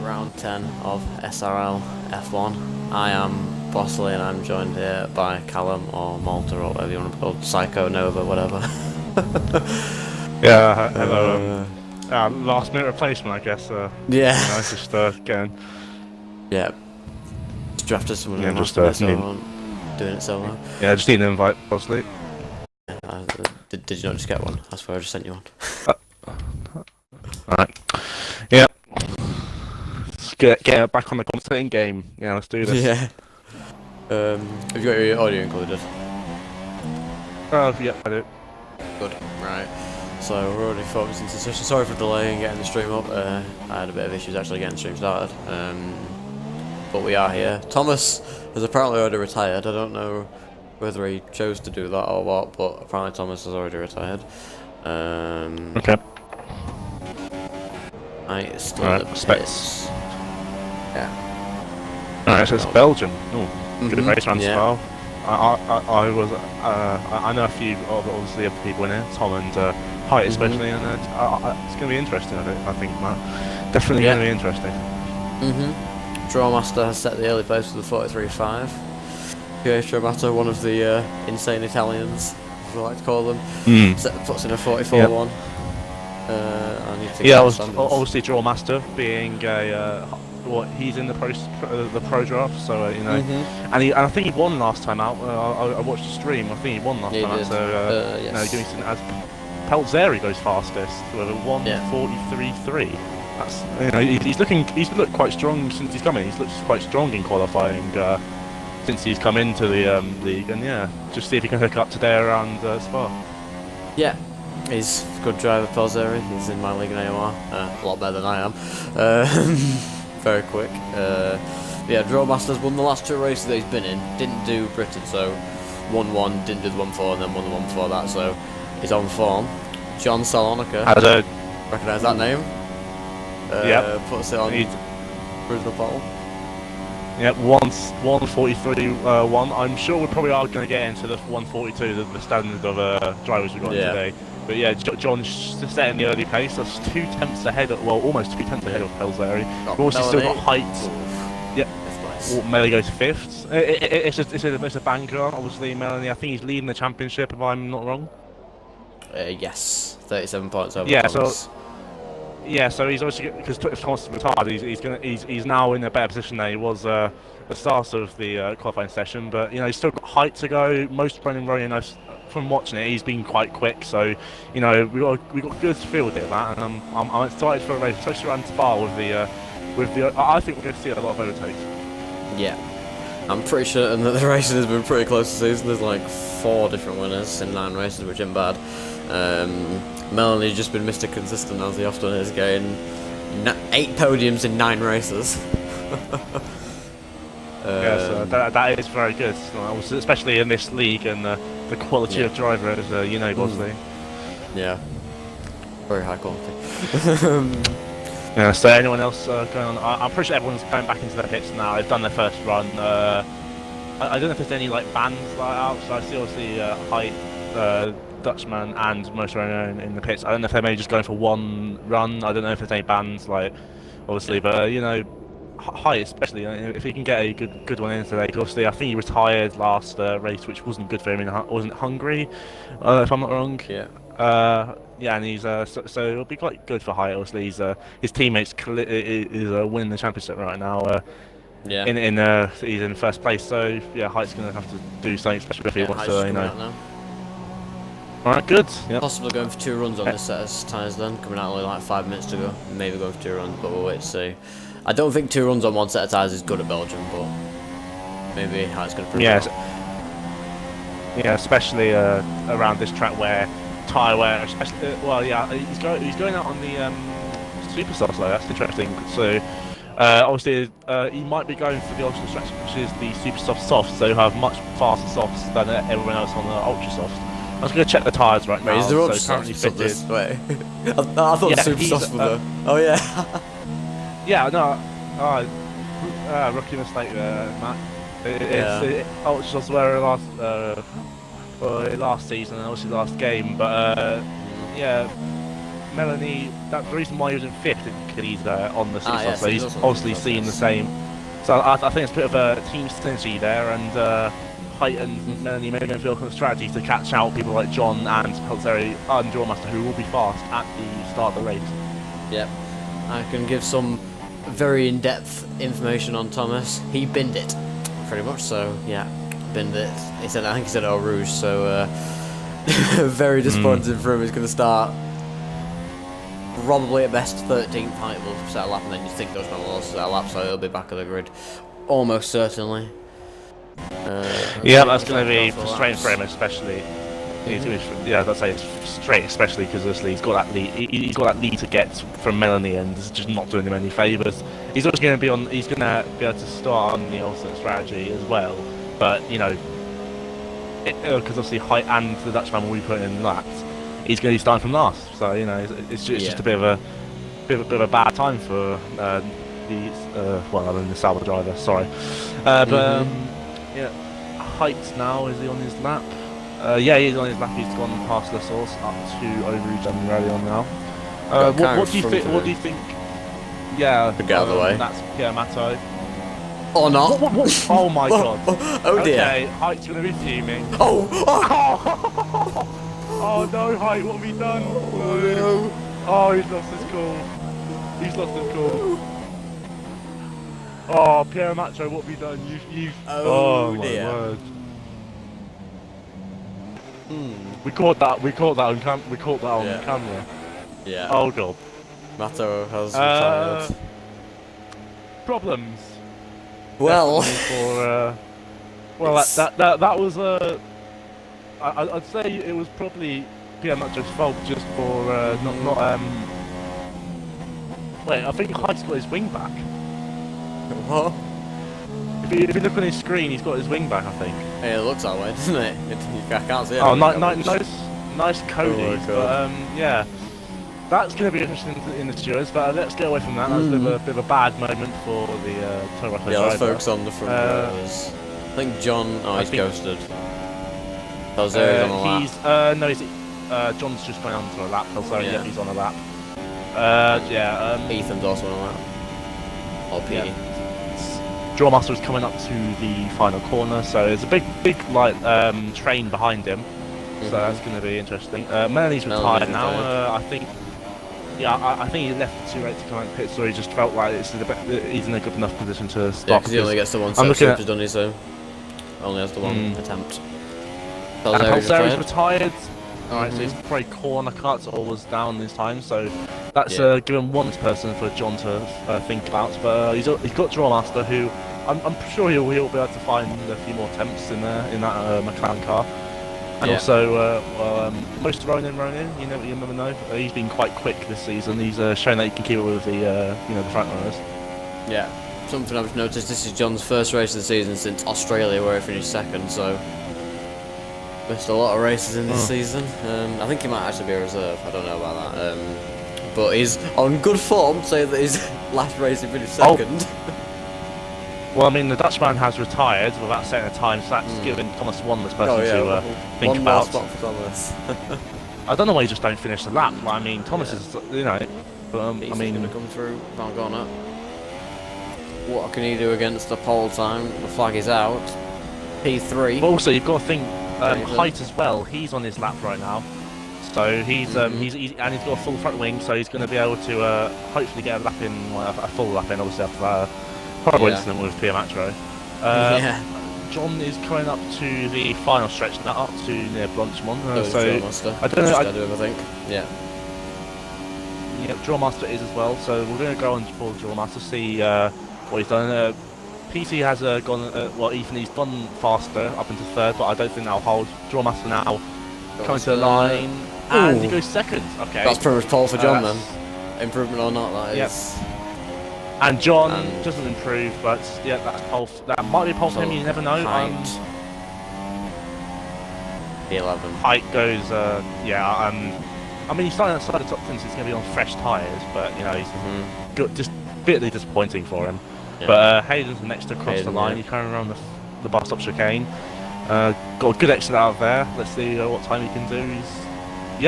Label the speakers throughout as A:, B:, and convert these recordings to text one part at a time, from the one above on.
A: round 10 of SRL F1. I am Bosley and I'm joined here by Callum or Malta or whatever you want to call it, Psycho Nova, whatever.
B: Yeah, hello. Last minute replacement, I guess.
A: Yeah.
B: You know, just getting.
A: Yeah. Just drafted someone
B: Yeah,
A: who
B: just
A: wants to doing it solo.
B: Yeah, just need an invite, possibly.
A: Did you not just get one? That's where I just sent you one.
B: Alright. Yeah. Let's get back on the commentating game. Yeah, let's do this.
A: Yeah. Have you got your audio included?
B: Oh, yeah, I do.
A: Good. Right. So we're already focused into the session. Sorry for delaying getting the stream up. I had a bit of issues actually getting the stream started. But we are here. Thomas has apparently already retired. I don't know whether he chose to do that or what, but apparently Thomas has already retired.
B: Okay.
A: I still
B: Alright,
A: the
B: specs.
A: Yeah.
B: Alright, so it's Belgian. Oh, good race around
A: yeah.
B: style. I know a few obviously of the people in it, Tom and Height especially, and it's going to be interesting. I think, Matt. Definitely going to be interesting.
A: Drawmaster has set the early pace with the 43.5. Pietro Mato, one of the insane Italians, as we like to call them, puts in a 44.1.
B: Yeah, obviously Drawmaster being a he's in the pro draft, so you know, and I think he won last time out. I watched the stream. I think he won last time out. So
A: yes.
B: you know, doing something as Pelzeri goes fastest with a 1:43.3. That's, you know, he's looked quite strong since he's come in. He's looked quite strong in qualifying since he's come into the league, and yeah, just see if he can hook up today around Spa.
A: Yeah. He's a good driver, Pelzeri. He's in my league in AOR. A lot better than I am. Very quick. Yeah, Drawmaster's won the last two races that he's been in. Didn't do Britain, so won one, didn't do the one before, and then won the one before that, so he's on form. John Salonica. Recognise that name?
B: Yeah.
A: Puts it on original pole.
B: Yeah, 1:43.1. I'm sure we probably are going to get into the 1:42, the standard of drivers we've got today. But yeah, John's setting the early pace. That's 2 tenths ahead, almost 2 tenths ahead of Pelzeri. We've also still got Height. Yeah, Melanie goes 5th. It's a banker, obviously, Melanie. I think he's leading the championship, if I'm not wrong.
A: Yes, 37 points over
B: Thomas.
A: Yeah,
B: so he's obviously, because if Thomas is retired, he's now in a better position than he was at the start of the qualifying session. But you know, he's still got Height to go. Most Brendan Rowan, from watching it, he's been quite quick. So you know, we got good field at that, and I'm excited for a race, especially around Spa with the. I think we're going to see a lot of overtakes.
A: Yeah, I'm pretty sure that the racing has been pretty close this season. There's like 4 different winners in 9 races, which isn't bad. Melanie's just been Mr. Consistent, as he often is, getting 8 podiums in 9 races.
B: Yes, that is very good, especially in this league and the quality of driver, as you know, Bosley.
A: Yeah, very high quality.
B: Yeah, so anyone else going on? I'm pretty sure everyone's going back into their pits now. They've done their first run. I don't know if there's any like bans out, so I see obviously Height, Dutchman and Motorino in the pits. I don't know if they're maybe just going for one run. I don't know if there's any bans, like, obviously, but you know, Height especially, you know, if he can get a good one in today, obviously I think he retired last race, which wasn't good for him. Wasn't Hungary, if I'm not wrong.
A: Yeah.
B: Yeah, and he's so it'll be quite good for Height. Obviously, his teammates is winning the championship right now.
A: Yeah.
B: He's in first place, so yeah, Height's gonna have to do something special if he wants to, you know. Alright, good. Yep.
A: Possibly going for 2 runs on this set of tyres then, coming out only like 5 minutes to go. Maybe going for 2 runs, but we'll wait to see. I don't think 2 runs on one set of tyres is good at Belgium, but maybe how it's going to prove it.
B: Yeah, especially around this track where tyre wear, especially he's going out on the super softs though. That's interesting. So obviously he might be going for the ultra stretch, which is the super soft, so he'll have much faster softs than everyone else on the ultra soft. I was going to check the tyres right now.
A: Is there ultra
B: currently
A: softs this way? I thought super softs were there. Oh yeah.
B: Yeah, no. Rookie mistake there, Matt. Ultra softs were last season and obviously last game, but yeah. Melanie, the reason why he was in 5th is because he's on the 6
A: yes,
B: so he's obviously seeing the same. So I think it's a bit of a team synergy there, and Height and Melanie may feel kind of strategy to catch out people like John and Pelzeri and Drawmaster, who will be fast at the start of the race.
A: Yep. I can give some very in-depth information on Thomas. He binned it, pretty much. So yeah, binned it. He said, I think he said Eau Rouge. So very disappointing for him. He's going to start probably at best 13th. Height will set a lap, and then you think Dutchman will also set a lap, so he'll be back of the grid almost certainly.
B: Yeah, that's going to be frustrating for him, especially. Yeah, that's say it's frustrating, especially because obviously he's got that lead. He's got that lead to get from Melanie, and it's just not doing him any favours. He's also going to be on. He's going to be able to start on the alternate strategy as well. But you know, because obviously Height and the Dutchman will be putting in laps, he's going to be starting from last. So you know, it's just a bit of a bad time for the Sauber driver. Sorry, but yeah, Height now is he on his lap? Yeah, he's on his lap. He's gone past the source up to Eau Rouge and rally on now. What do you think? What do you think? Yeah,
A: get out of the way.
B: That's Pierre Matteau.
A: Or not?
B: What? Oh my god!
A: Oh dear!
B: Okay, Height's gonna be fuming.
A: Oh!
B: Oh no, Height! What have you done?
A: Oh no!
B: Oh, he's lost his cool. He's lost his cool. Oh, Pierre Matteau, what have you done? You've.
A: Oh
B: dear.
A: My
B: word. We caught that. We caught that on camera.
A: Yeah.
B: Oh god.
A: Matto has retired.
B: Problems.
A: Well.
B: That was I'd say it was probably Pierre Matteau's fault just for not. Wait, I think Height's got his wing back.
A: What?
B: If you look on his screen, he's got his wing back, I think.
A: Yeah, it looks that way, doesn't it? I can't see it.
B: Oh, nice coding. But yeah, that's going to be interesting in the stewards. But let's get away from that. That was a bit of a bad moment for the Toro Rosso driver.
A: Let's focus on the front rows. I think John. Oh, he's ghosted. Pelzeri's on a lap.
B: No, John's just going onto a lap. Yeah, he's on a lap.
A: Ethan's also on a lap. Or Pete.
B: Yeah. Drawmaster is coming up to the final corner, so there's a big train behind him, so that's going to be interesting. Melanie's retired now. I think he left too late to come out of pit, so he just felt like he's in a good enough position to stop.
A: Yeah, because he only gets the one set of supers, doesn't he? So only has the one attempt.
B: Pelzeri's retired. Alright, so he's probably corner cuts or was down this time, so that's given one person for John to think about. But he's got Drawmaster, who I'm sure he'll be able to find a few more attempts in that McLaren car. And also, most of Ronin, you never know. He's been quite quick this season. He's shown that he can keep it with the front runners.
A: Yeah, something I've noticed. This is John's first race of the season since Australia, where he finished second. So. Missed a lot of races in this season. I think he might actually be a reserve. I don't know about that. But he's on good form, say that his last race he finished second.
B: Well, I mean, the Dutchman has retired without setting a time, so that's given Thomas one this person to think about.
A: One more spot for Thomas.
B: I don't know why you just don't finish the lap. I mean, Thomas is, but, I mean,
A: going to come through. Not gone up. What can he do against the pole time? The flag is out. P3.
B: But also, you've got to think. Height as well. He's on his lap right now, so he's and he's got a full front wing, so he's going to be able to hopefully get a lap in, a full lap in, obviously after that horrible incident with Pierre Matteau. John is coming up to the final stretch now, up to near Blanchemont. I don't know.
A: I think. Yeah.
B: Yep, Drawmaster is as well. So we're going to go on for Drawmaster, see what he's done. PC has gone, Ethan, he's gone faster up into third, but I don't think that'll hold. Drawmaster now coming to the line, and he goes second. Okay.
A: That's pretty much pole for John then. Improvement or not, that is.
B: Yep. And John doesn't improve, but yeah, that's pole. That might be a pole for him, you never know.
A: P11.
B: Height goes, I mean, he's starting outside the top 10, so he's going to be on fresh tyres, but, he's just bitterly disappointing for him. Yeah. But Hayden's next to cross the line. He's carrying around the bus stop chicane. Got a good exit out of there. Let's see what time he can do.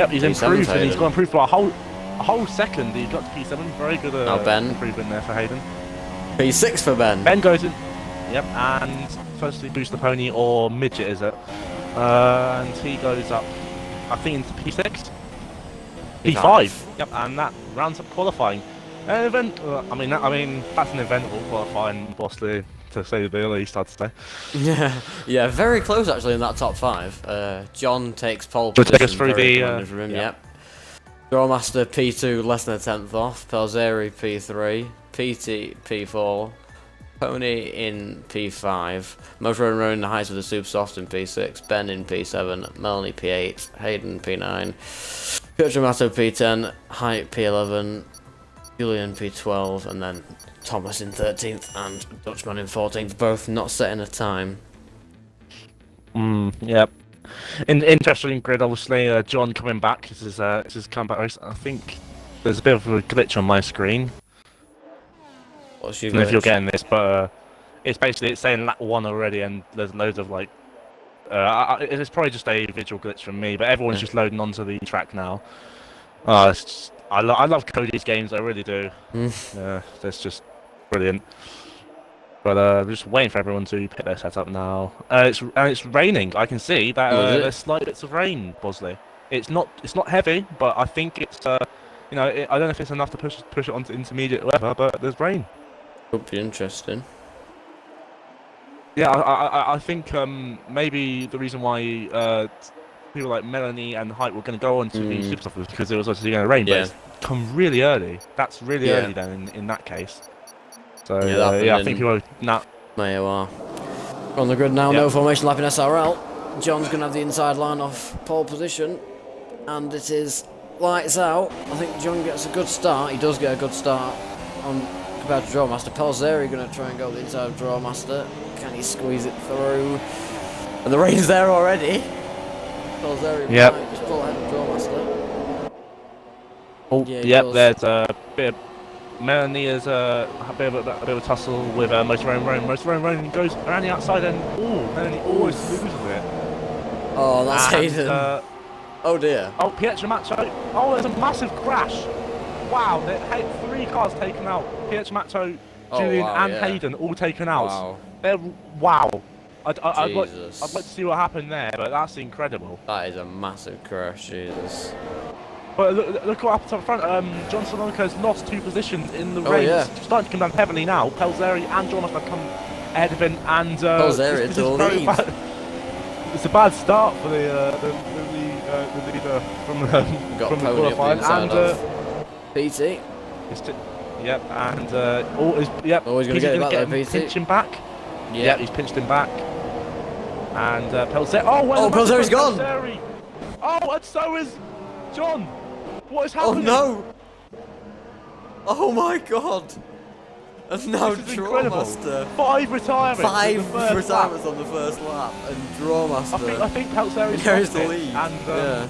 B: He's improved, and he's got improved by a whole a whole second. He got to P7. Very good
A: Ben.
B: improvement there for Hayden.
A: P6 for Ben.
B: Ben goes in. Yep, and firstly boost the pony or midget is it? And he goes up, I think, into P6. P5. Yep, and that rounds up qualifying. Event. I mean, that's an eventable qualifying, possibly, to say the least, I'd say.
A: Yeah, very close actually in that top 5. John takes pole position.
B: Take us through the.
A: Yep. Drawmaster P2, less than a tenth off. Pelzeri P3, PT P4, Pony in P5, Motor and Rowan in the heights of the Super Soft in P6, Ben in P7, Melanie P8, Hayden P9, Pietro Mato P10, Height P11, Julian P12, and then Thomas in 13th and Dutchman in 14th, both not setting a time.
B: Yep. Interesting grid, obviously. John coming back. This is his comeback race. I think there's a bit of a glitch on my screen.
A: What's your
B: I don't know if you're getting this, but it's saying lap 1 already, and there's loads of like. It's probably just a visual glitch from me, but everyone's just loading onto the track now. I love Cody's games, I really do. That's just brilliant. But we're just waiting for everyone to pick their setup now. It's raining. I can see that there's slight bits of rain, Bosley. It's not heavy, but I think it's I don't know if it's enough to push it onto intermediate or whatever. But there's rain.
A: Could be interesting.
B: Yeah, I think maybe the reason why people like Melanie and Height were going to go on to the Super Stuff was because it was obviously going to rain. But it's come really early. That's really early then in that case. So I think people
A: May are on the grid now. No formation lap in SRL. John's going to have the inside line off pole position, and it is lights out. I think John gets a good start. He does get a good start on compared to Drawmaster. Pelzeri going to try and go the inside of Drawmaster. Can he squeeze it through? And the rain's there already. Pelzeri might just pull ahead of Drawmaster.
B: Oh, there's a bit of Melanie is a bit of a tussle with Motor Rowan goes around the outside and Melanie always loses it.
A: Oh, that's Hayden. Oh dear.
B: Oh, Pietro Mato. Oh, there's a massive crash. Wow, 3 cars taken out. Pietro Mato, Julian and Hayden all taken out. Wow. I'd like to see what happened there, but that's incredible.
A: That is a massive crash, Jesus.
B: But look what happens up front. John Solonico's lost 2 positions in the race. It's starting to come down heavily now. Pelzeri and John have come ahead of him, and
A: Pelzeri to the lead.
B: It's a bad start for the leader from the qualifying. And
A: PT.
B: Always
A: going to get him back there, PT.
B: Pinch him back. Yeah, he's pinched him back. And Pelzeri.
A: Pelzeri's gone.
B: Pelzeri. Oh, and so is John. What is happening?
A: Oh no! Oh my god! And now Drawmaster.
B: 5 retirements.
A: 5 retirements on the first lap, and Drawmaster.
B: I think Pelzeri
A: carries the lead.
B: And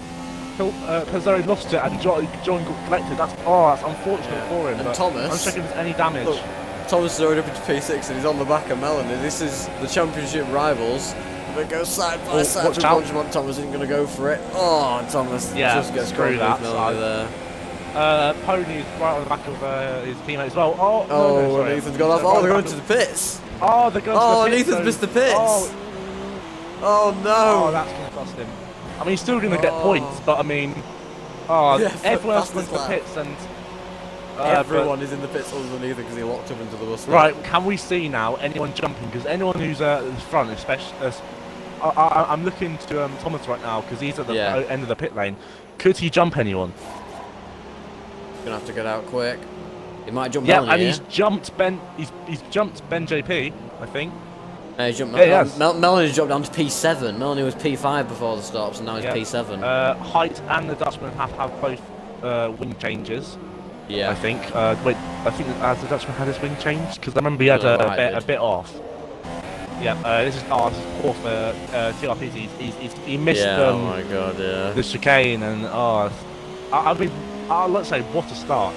B: Pelzeri lost it, and John got collected. That's unfortunate for him.
A: And Thomas.
B: I'm checking if there's any damage.
A: Look, Thomas is already up into P6, and he's on the back of Melanie. This is the championship rivals. They go side by side to Benjamin. Thomas isn't going to go for it. Oh, Thomas just gets screwed that side
B: there. Pony's right on the back of his teammate as well.
A: No, Nathan's gone off. Oh, they're going to the pits.
B: Oh, they're going to the pits.
A: Nathan's missed the pits. Oh no.
B: Oh, that's going to cost him. I mean, he's still going to get points, but I mean, everyone else went to the pits and.
A: Everyone is in the pits other than Ethan because he locked him into the bus.
B: Right, can we see now anyone jumping? Because anyone who's at the front, especially, I'm looking to Thomas right now because he's at the end of the pit lane. Could he jump anyone?
A: Gonna have to get out quick. He might jump.
B: Yeah, and he's jumped Ben. He's jumped Ben JP, I think.
A: He jumped. Melanie jumped down to P7. Melanie was P5 before the stops, and now he's P7.
B: Height and the Dutchman have both wing changes.
A: Yeah.
B: I think. Wait, I think has the Dutchman had his wing changed? Because I remember he had a bit off. Yeah. This is poor for TRP. He missed.
A: Oh my god. Yeah.
B: The chicane and I mean, let's say what a start.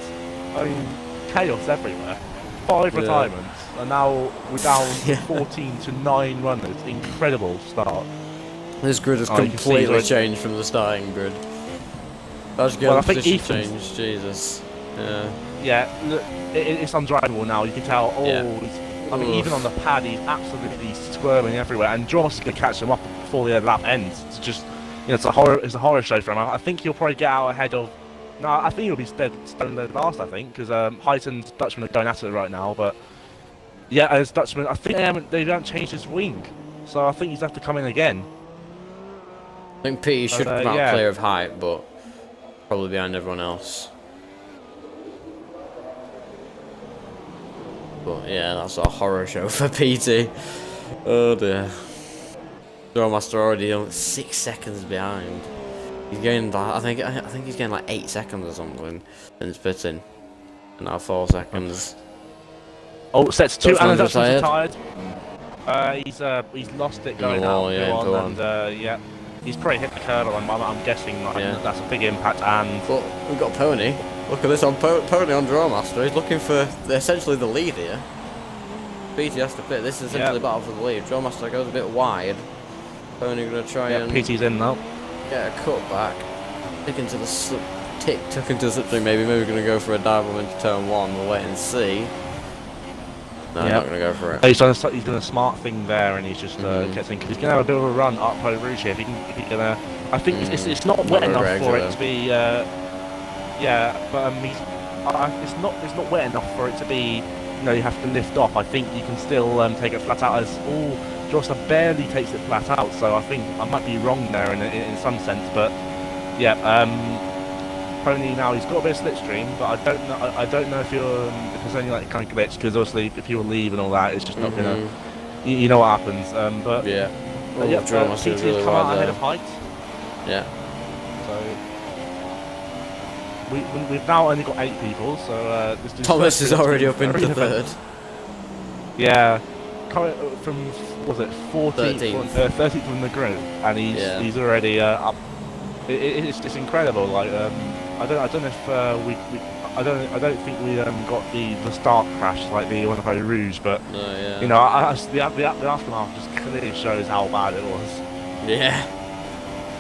B: I mean, chaos everywhere. 5 retirements, and now we're down 14 to 9 runners. Incredible start.
A: This grid has completely changed from the starting grid. Actually,
B: Well, I
A: the
B: think
A: position
B: Ethan's...
A: change, Jesus. Yeah.
B: Yeah, look, it's undrivable now. You can tell. Oh,
A: Yeah.
B: I mean, even on the pad, he's absolutely squirming everywhere, and Dross is going to catch him up before the lap ends. It's just, it's a horror show for him. I think he'll probably get out ahead of. No, I think he'll be stone dead last. I think because Height and Dutchman are going at it right now. But yeah, as Dutchman, I think they haven't changed his wing, so I think he's have to come in again.
A: I think P should come out
B: yeah.
A: clear of Height, but probably behind everyone else. But yeah, that's a horror show for PT. Oh dear. Drawmaster already 6 seconds behind. He's getting that. I think he's getting like 8 seconds or something since pitting. And now 4 seconds.
B: Oh, sets 2 and
A: Dutchman's
B: retired. He's lost it going out. Yeah. He's probably hit the curl. I'm guessing that's a big impact. And
A: but we've got Pony. Look at this on Pony on Drawmaster. He's looking for essentially the lead here. PT has to pit. This is essentially battle for the lead. Drawmaster goes a bit wide. Pony gonna try and
B: PT's in now.
A: Get a cut back. Tuck into the slipstream. Maybe gonna go for a dive into turn 1. We'll wait and see. No, I'm not gonna go for it.
B: He's done a smart thing there, and he's just kept thinking he's gonna have a bit of a run up Pro Rouge here. If he's gonna, I think it's not wet enough for it to be. It's not wet enough for it to be. You have to lift off. I think you can still take it flat out. As Josta barely takes it flat out, so I think I might be wrong there in some sense. But yeah, Pony now he's got a bit of slipstream, but I don't know if there's any like kind of glitch, because obviously if people leave and all that, it's just not gonna. You know what happens. But
A: yeah,
B: PT's really come out ahead of Height.
A: Yeah.
B: So we've now only got 8 people. So
A: Thomas is already up into 3rd.
B: Yeah, from 13th from the group, and he's already up. It's incredible. Like I don't know if I don't think we got the start crash like the one of Pro Rouge, but the aftermath just clearly shows how bad it was.
A: Yeah.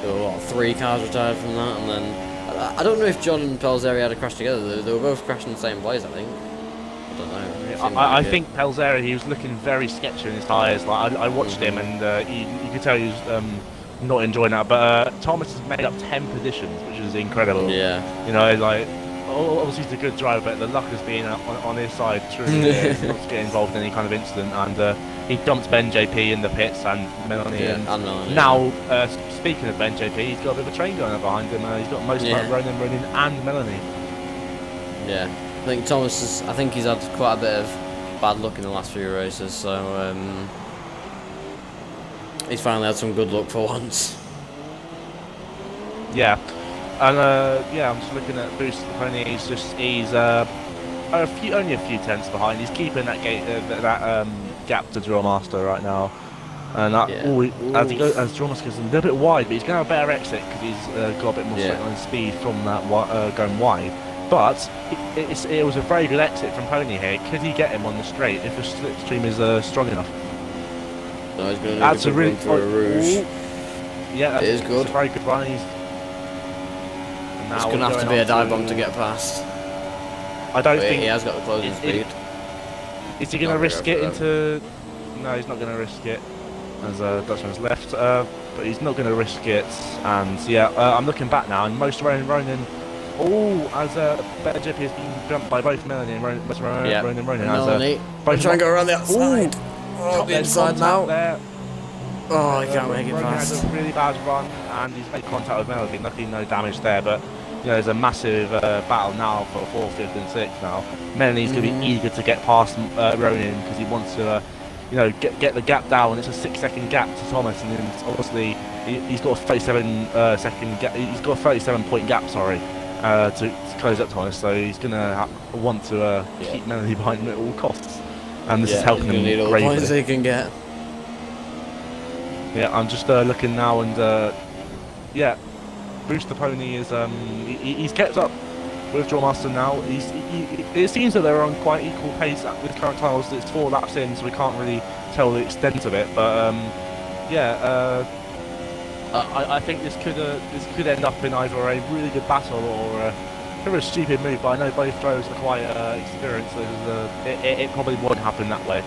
A: There were 3 cars retired from that, and then I don't know if John and Pelzeri had a crash together. They were both crashing in the same place, I think. I don't know.
B: I think Pelzeri, he was looking very sketchy in his tyres. Like I watched him, and you could tell he was not enjoying that. But Thomas has made up 10 positions, which is incredible.
A: Yeah.
B: Obviously he's a good driver, but the luck has been on his side. Truly, not to get involved in any kind of incident. And he dumped Ben JP in the pits and Melanie.
A: And Melanie.
B: Now, speaking of Ben JP, he's got a bit of a train going on behind him. He's got most of Ronan, and Melanie.
A: Yeah. I think Thomas I think he's had quite a bit of bad luck in the last few races, so he's finally had some good luck for once.
B: Yeah, and I'm just looking at Boost the Pony. He's only a few tenths behind. He's keeping that gap to Drawmaster right now, and as Drawmaster goes a little bit wide, but he's going to have a better exit because he's got a bit more straight line speed from that going wide. But it was a very good exit from Pony here. Could he get him on the straight if the slipstream is strong enough?
A: No, he's going to need a good run for a Rouge.
B: Yeah, it is good. It's a very good run.
A: It's going to have to be a dive bomb to get past.
B: I don't think
A: he has got the closing speed.
B: Is he going to risk it into? No, he's not going to risk it. As Dutchman's left, but he's not going to risk it. And I'm looking back now, and most Ronan. As better JP has been jumped by both Melanie and Ronan.
A: Melanie, trying to go around the outside. The inside now. There. Oh, he can't make it fast.
B: Has a really bad run, and he's made contact with Melanie. Luckily, no damage there, but there's a massive battle now for 4th, 5th, and 6th now. Melanie's going to be eager to get past Ronan because he wants to, get the gap down. It's a 6-second gap to Thomas, and then obviously he's got a 37 gap. He's got a 37-point gap. Sorry. To close up Thomas, so he's going to want to keep Melanie behind him at all costs, and this is helping him
A: need all the points he can get.
B: Yeah, I'm just looking now, and Boost the Pony is he's kept up with Drawmaster now. It seems that they're on quite equal pace with current tiles. It's 4 laps in, so we can't really tell the extent of it, but I think this could end up in either a really good battle or a stupid move. But I know both drivers are quite experienced, so it probably won't happen that way.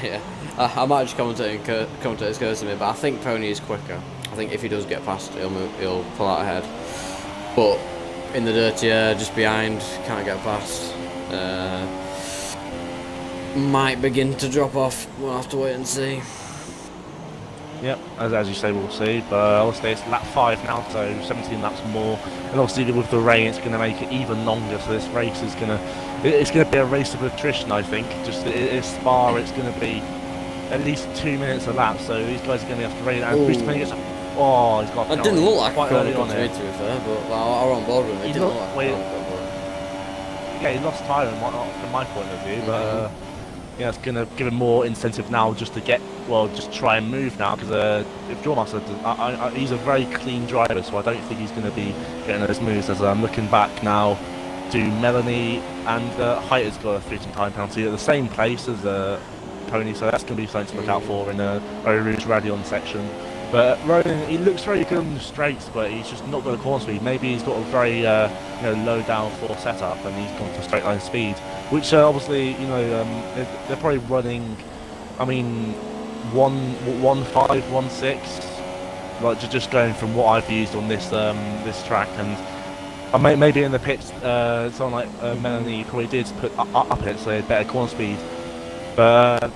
A: Yeah, I might just commentate his curse to me, but I think Pony is quicker. I think if he does get past, he'll pull out ahead. But in the dirty air, just behind, can't get past. Might begin to drop off. We'll have to wait and see.
B: Yep, as you say, we'll see. But obviously it's lap 5 now, so 17 laps more. And obviously with the rain, it's going to make it even longer. So this race is going to be a race of attrition, I think. Just it's Spa, it's going to be at least 2 minutes a lap. So these guys are going to have to rain. And Prix gets he's got.
A: That didn't look like
B: quite
A: early
B: early on
A: to me, to be fair. But I was on board with it. It didn't look like
B: yeah, he lost time from my point of view, but. Yeah, it's going to give him more incentive now just to just try and move now, because if Jawmaster does, he's a very clean driver, so I don't think he's going to be getting those moves. As I'm looking back now to Melanie, and Height has got a 3 time penalty at the same place as Pony, so that's going to be something to look out for in the Eau Rouge Radion section. But Ronan, he looks very good on the straights, but he's just not got a corner speed. Maybe he's got a very low downforce setup, and he's gone for straight line speed, which obviously they're probably running. I mean, 1.5, 1.6, like just going from what I've used on this track, and maybe in the pits, someone like Melanie probably did put up it, so better corner speed. But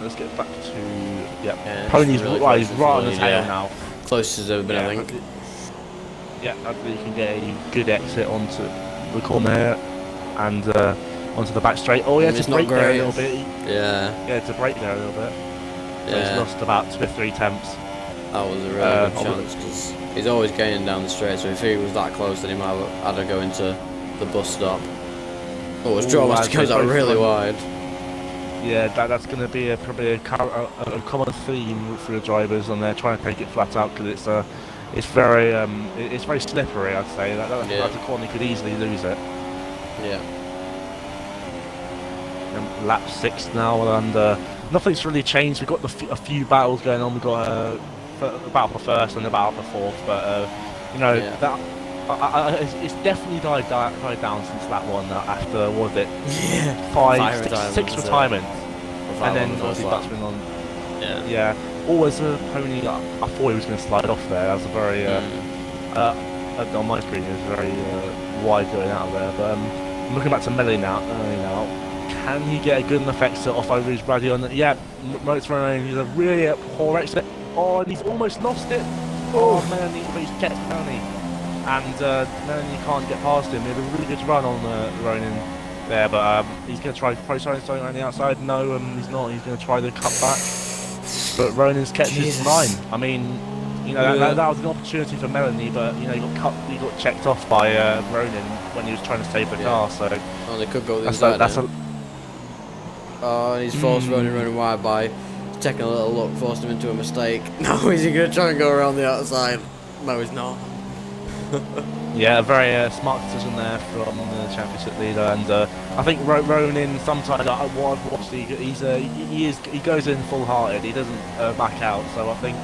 B: let's get back to Pony's
A: really
B: right on the tail now.
A: Closest as ever been, I think.
B: Hopefully you can get a good exit onto the corner here and onto the back straight. Oh yeah, to brake there a little bit. Yeah, to brake there a little bit. So he's lost about 2 or 3 tenths.
A: That was a really good chance, because he's always gaining down the straight, so if he was that close, then he might have had to go into the bus stop. Oh, his Jawmaster goes out really wide.
B: Yeah, that's going to be probably a common theme for the drivers, and they're trying to take it flat out because it's very slippery. I'd say that's a corner you could easily lose it.
A: Yeah.
B: And lap 6 now, and nothing's really changed. We've got a few battles going on. We've got a battle for first and a battle for fourth, but it's definitely died down since lap 1 after, what was it? Yeah. 6 retirements. And then obviously Dutchman on. Yeah. Always a Pony. I thought he was going to slide off there. That was a very on my screen it was very wide going out there. But I'm looking back to Melly now. Can he get a good enough exit off Eau Rouge Radion? Yeah, Moats running. He's a really poor exit. Oh, and he's almost lost it. Oh, Melanie, but he's kept Melanie. And Melanie can't get past him. He had a really good run on Ronan there, but he's going to try something around the outside. No, he's not. He's going to try the cutback. But Ronan's kept his line. I mean, that was an opportunity for Melanie, but he got checked off by Ronan when he was trying to save the car. So
A: they could go the inside. He's forced Ronan running wide by taking a little look, forced him into a mistake. Now is he going to try and go around the outside? No, he's not.
B: Yeah, a very smart decision there from the championship leader, and I think Ronan sometimes what I've watched, he goes in full-hearted. He doesn't back out. So I think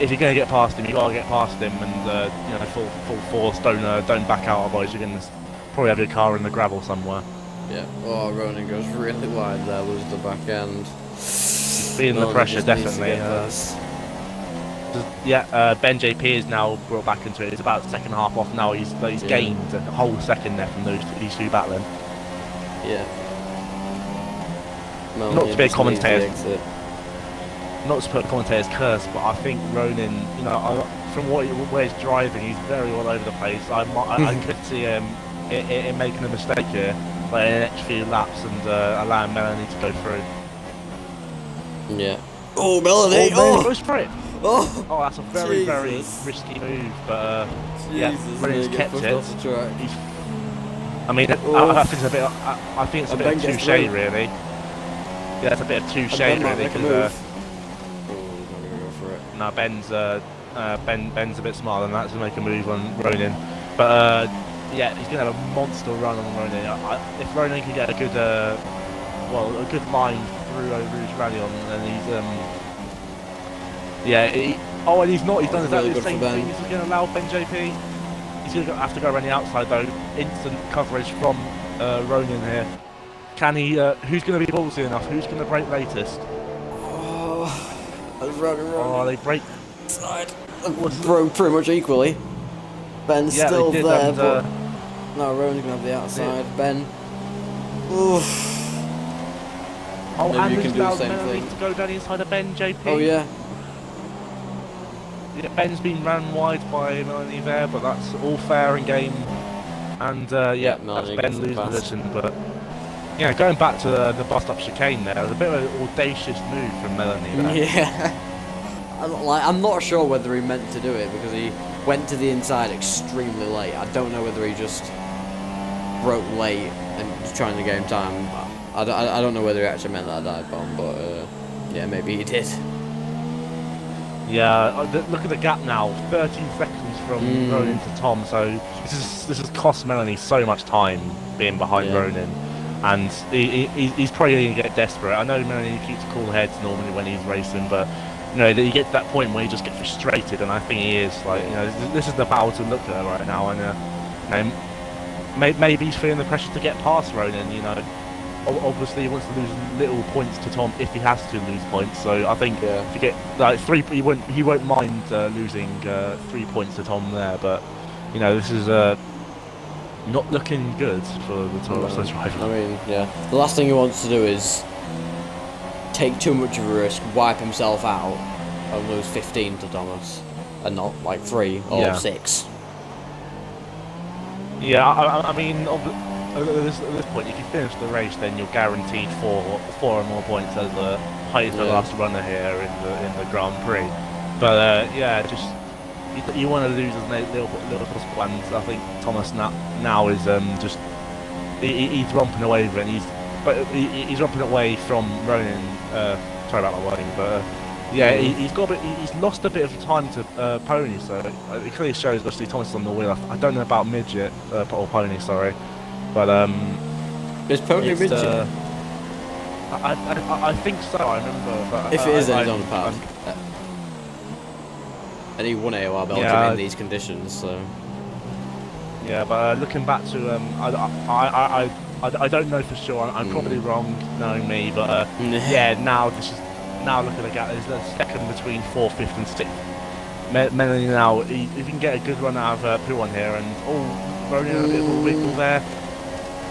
B: if you're going to get past him, you got to get past him, and full force. Don't back out, otherwise you're going to probably have your car in the gravel somewhere.
A: Yeah. Oh, Ronan goes really wide there, loses the back end.
B: Feeling the pressure, definitely. Ben JP is now brought back into it. He's about the second half off now. He's gained a whole second there from these two battling.
A: Yeah.
B: Not to be a commentator. Not to put a commentator's curse, but I think Ronan, from where he's driving, he's very all over the place. I could see him making a mistake here, like in the next few laps, and allowing Melanie to go through.
A: Yeah. Oh, Melanie!
B: Goes for it.
A: Oh,
B: that's a very risky move, but Ronan's kept it. I mean, I think it's a bit of touche, really. Yeah, it's a bit of touche, really, because no, Ben's a bit smarter than that to make a move on Ronan, but he's gonna have a monster run on Ronan. If Ronan can get a good line through Eau Rouge Radion, then he's Oh, and he's not. He's done
A: Really
B: exactly the
A: good for
B: same
A: Ben.
B: thing. He's going to allow Ben JP. He's going to have to go around the outside though. Instant coverage from Ronan here. Can he? Who's going to be ballsy enough? Who's going to break latest?
A: Oh, I was running.
B: Oh, they break.
A: Side. Broke pretty much equally. Ben's
B: Yeah,
A: still
B: they did,
A: there,
B: and,
A: but no, Ronan's gonna have the outside. Ben. Oof.
B: Oh,
A: Maybe
B: and
A: you
B: he's
A: can do the
B: allowed
A: same
B: Melanie
A: thing.
B: to go down inside of Ben JP.
A: Oh yeah.
B: Yeah, Ben's been ran wide by Melanie there, but that's all fair in game. And yeah, that's
A: Melanie
B: Ben
A: gets it
B: losing
A: fast.
B: position. But yeah, going back to the bust-up chicane there, it was a bit of an audacious move from Melanie there.
A: Yeah. I'm not sure whether he meant to do it because he went to the inside extremely late. I don't know whether he just broke late and was trying to gain time. I don't know whether he actually meant that dive bomb, but yeah, maybe he did.
B: Yeah, look at the gap now, 13 seconds from Ronan to Tom. So this has cost Melanie so much time being behind Ronan, and he's probably going to get desperate. I know Melanie keeps cool heads normally when he's racing, but you know, you get to that point where you just get frustrated, and I think he is. Like, you know, this is the battle to look at right now, and you know, maybe he's feeling the pressure to get past Ronan. You know, obviously he wants to lose little points to Tom if he has to lose points. So I think if you get like he won't mind losing 3 points to Tom there. But you know, this is not looking good for the Toros driver.
A: I mean, yeah, the last thing he wants to do is take too much of a risk, wipe himself out, and lose 15 to Thomas, and not like 3 or 6.
B: Yeah, I mean, at this point, if you finish the race, then you're guaranteed four or more points as the highest last runner here in the Grand Prix. But yeah, just you want to lose as little as possible, and I think Thomas now is just he's romping away with it. He's romping away from Ronan. Sorry about my wording, but yeah, he's lost a bit of time to Pony, so it clearly shows. Obviously, Thomas is on the wheel. I don't know about midget or Pony, sorry, but
A: is Pony midget?
B: I think so. I remember. But
A: if it is, then he's on the pad. And he won AOR Belgium in these conditions, so.
B: Yeah, but looking back to I don't know for sure. I'm probably wrong, knowing me, but yeah. Now look at the gap. There's a second between 4th, 5th, and 6th. Melanie now, if you can get a good run out of Prix here, and Ronan a bit of a wiggle there.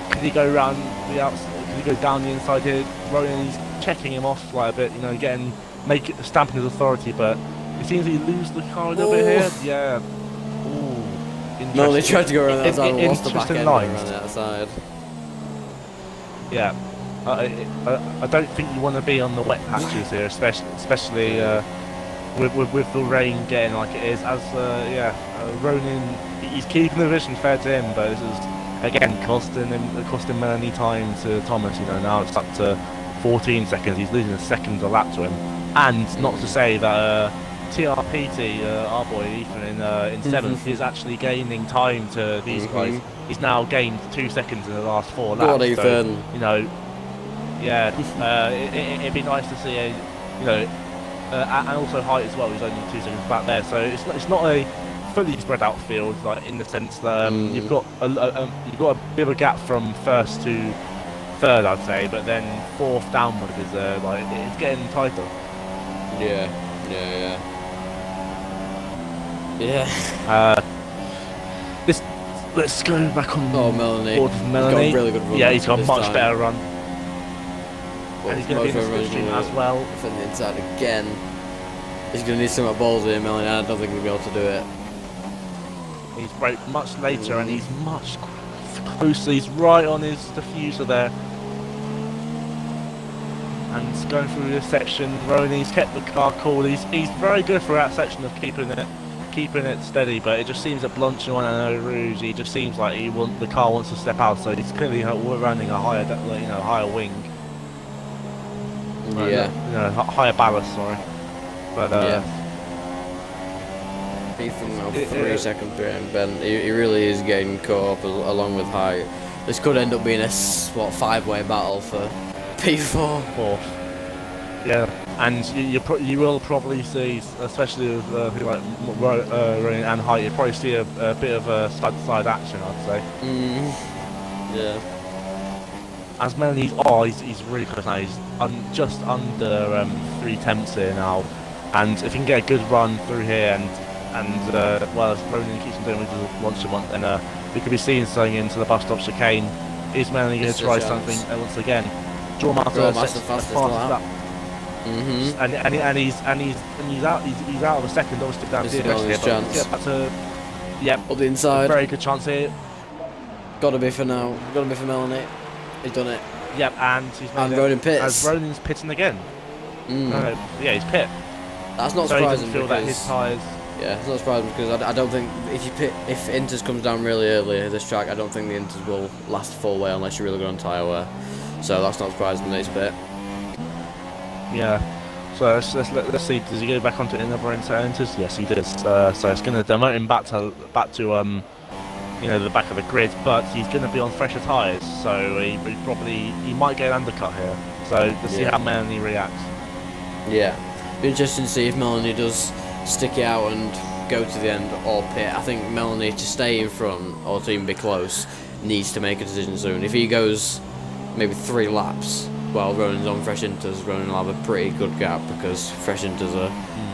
B: Could he go around the outside? Could he go down the inside here? Ronan, he's checking him off like a bit, you know, stamping his authority, but it seems he loses the car a little bit here. Yeah. Ooh.
A: No, they tried to go around the outside and lost the back end
B: lines.
A: around the outside.
B: Yeah, I don't think you want to be on the wet patches here, especially with the rain getting like it is. As Ronan, he's keeping the vision fair to him, but this is again costing Melanie time to Thomas. You know, now it's up to 14 seconds. He's losing a second a lap to him, and not to say that TRPT, our boy Ethan in 7th, is actually gaining time to these guys. He's now gained 2 seconds in the last 4 laps.
A: God, Ethan.
B: So, you know, yeah, it'd be nice to see you know, and also height as well. He's only 2 seconds back there, so it's not a fully spread out field, like in the sense that you've got a bit of a gap from 1st to 3rd, I'd say, but then 4th downwards is like it's getting tighter.
A: Yeah.
B: Let's go back on
A: Melanie.
B: board with Melanie.
A: He's got a really good run.
B: Yeah, he's got a much
A: time.
B: better run.
A: Well,
B: And he's going to be in the slipstream as well.
A: From the inside again. He's going to need some balls in Melanie. I don't think he'll be able to do it.
B: He's brake much later and he's much closer. He's right on his diffuser there. And he's going through this section. Ronnie's kept the car cool. He's very good for that section of keeping it steady, but it just seems that Blanchard and Eau Rouge, he just seems like the car wants to step out, so he's clearly running a higher wing.
A: Yeah.
B: Higher ballast, sorry. But
A: Ethan now 3 seconds behind Ben. He really is getting caught up along with height. This could end up being a 5-way battle for P4.
B: Yeah, and you will probably see, especially with people like running and height, you'll probably see a bit of a side action, I'd say.
A: Yeah.
B: As Melanie, he's really close now. He's just under 3 tenths here now, and if he can get a good run through here, and well, if Ronan keeps on doing what he does once a month, then we could be seeing something into the bus stop chicane. Is Melanie going to try something once again? Draw master fastest lap. And he's out of a second, obviously down here. Get back to,
A: up the inside.
B: Very good chance here.
A: Gotta be for now. Gotta be for Melanie. He's done it.
B: Yep, and he's made
A: and Ronan pits.
B: As Ronan's pitting again. No, yeah, he's pit.
A: That's not
B: so
A: surprising.
B: He doesn't feel that his tyres.
A: Yeah, it's not surprising because I don't think if Inters comes down really early this track, I don't think the Inters will last full way unless you're really good on tyre wear. So that's not surprising that he's pit.
B: Yeah. So let's see. Does he go back onto another Inters? Yes, he does. So it's going to demote him back to you know, the back of the grid, but he's going to be on fresher tyres, so he might get an undercut here. So let's see how Melanie reacts.
A: Yeah, be interesting to see if Melanie does stick it out and go to the end or pit. I think Melanie, to stay in front or to even be close, needs to make a decision soon. If he goes maybe 3 laps while Ronan's on fresh Inters, Ronan will have a pretty good gap because fresh Inters are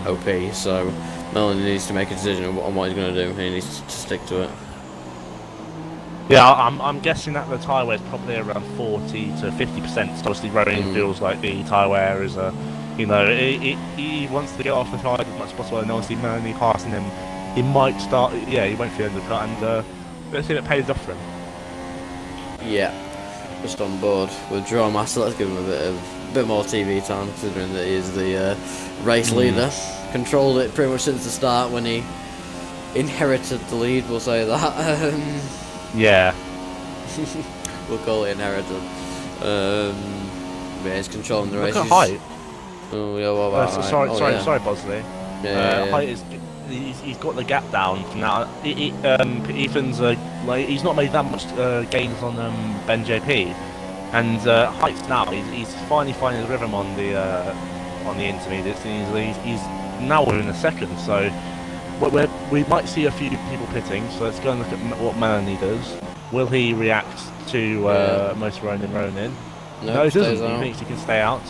A: OP. So Melanie needs to make a decision on what he's going to do. He needs to stick to it.
B: Yeah, I'm guessing that the tyre wear is probably around 40 to 50%. So obviously, Ronan feels like the tyre wear is you know, he wants to get off the tyre as much as possible, and obviously Melanie passing him, he might start. Yeah, he won't feel undercut, and let's see if it pays off for him.
A: Yeah, just on board with Draw Master. Let's give him a bit more TV time, considering that he is the race leader. Controlled it pretty much since the start when he inherited the lead. We'll say that.
B: Yeah.
A: We'll call it inherited. Yeah, he's controlling the race.
B: Look at height.
A: Oh yeah, what about
B: sorry, Bosley.
A: Yeah.
B: Height is he's got the gap down now. Ethan's like he's not made that much gains on Ben JP, and Height's now he's finally finding the rhythm on the intermediates. And he's now within a second, so. We might see a few people pitting, so let's go and look at what Melanie does. Will he react to most Ronan? No, he doesn't. He thinks he can stay out.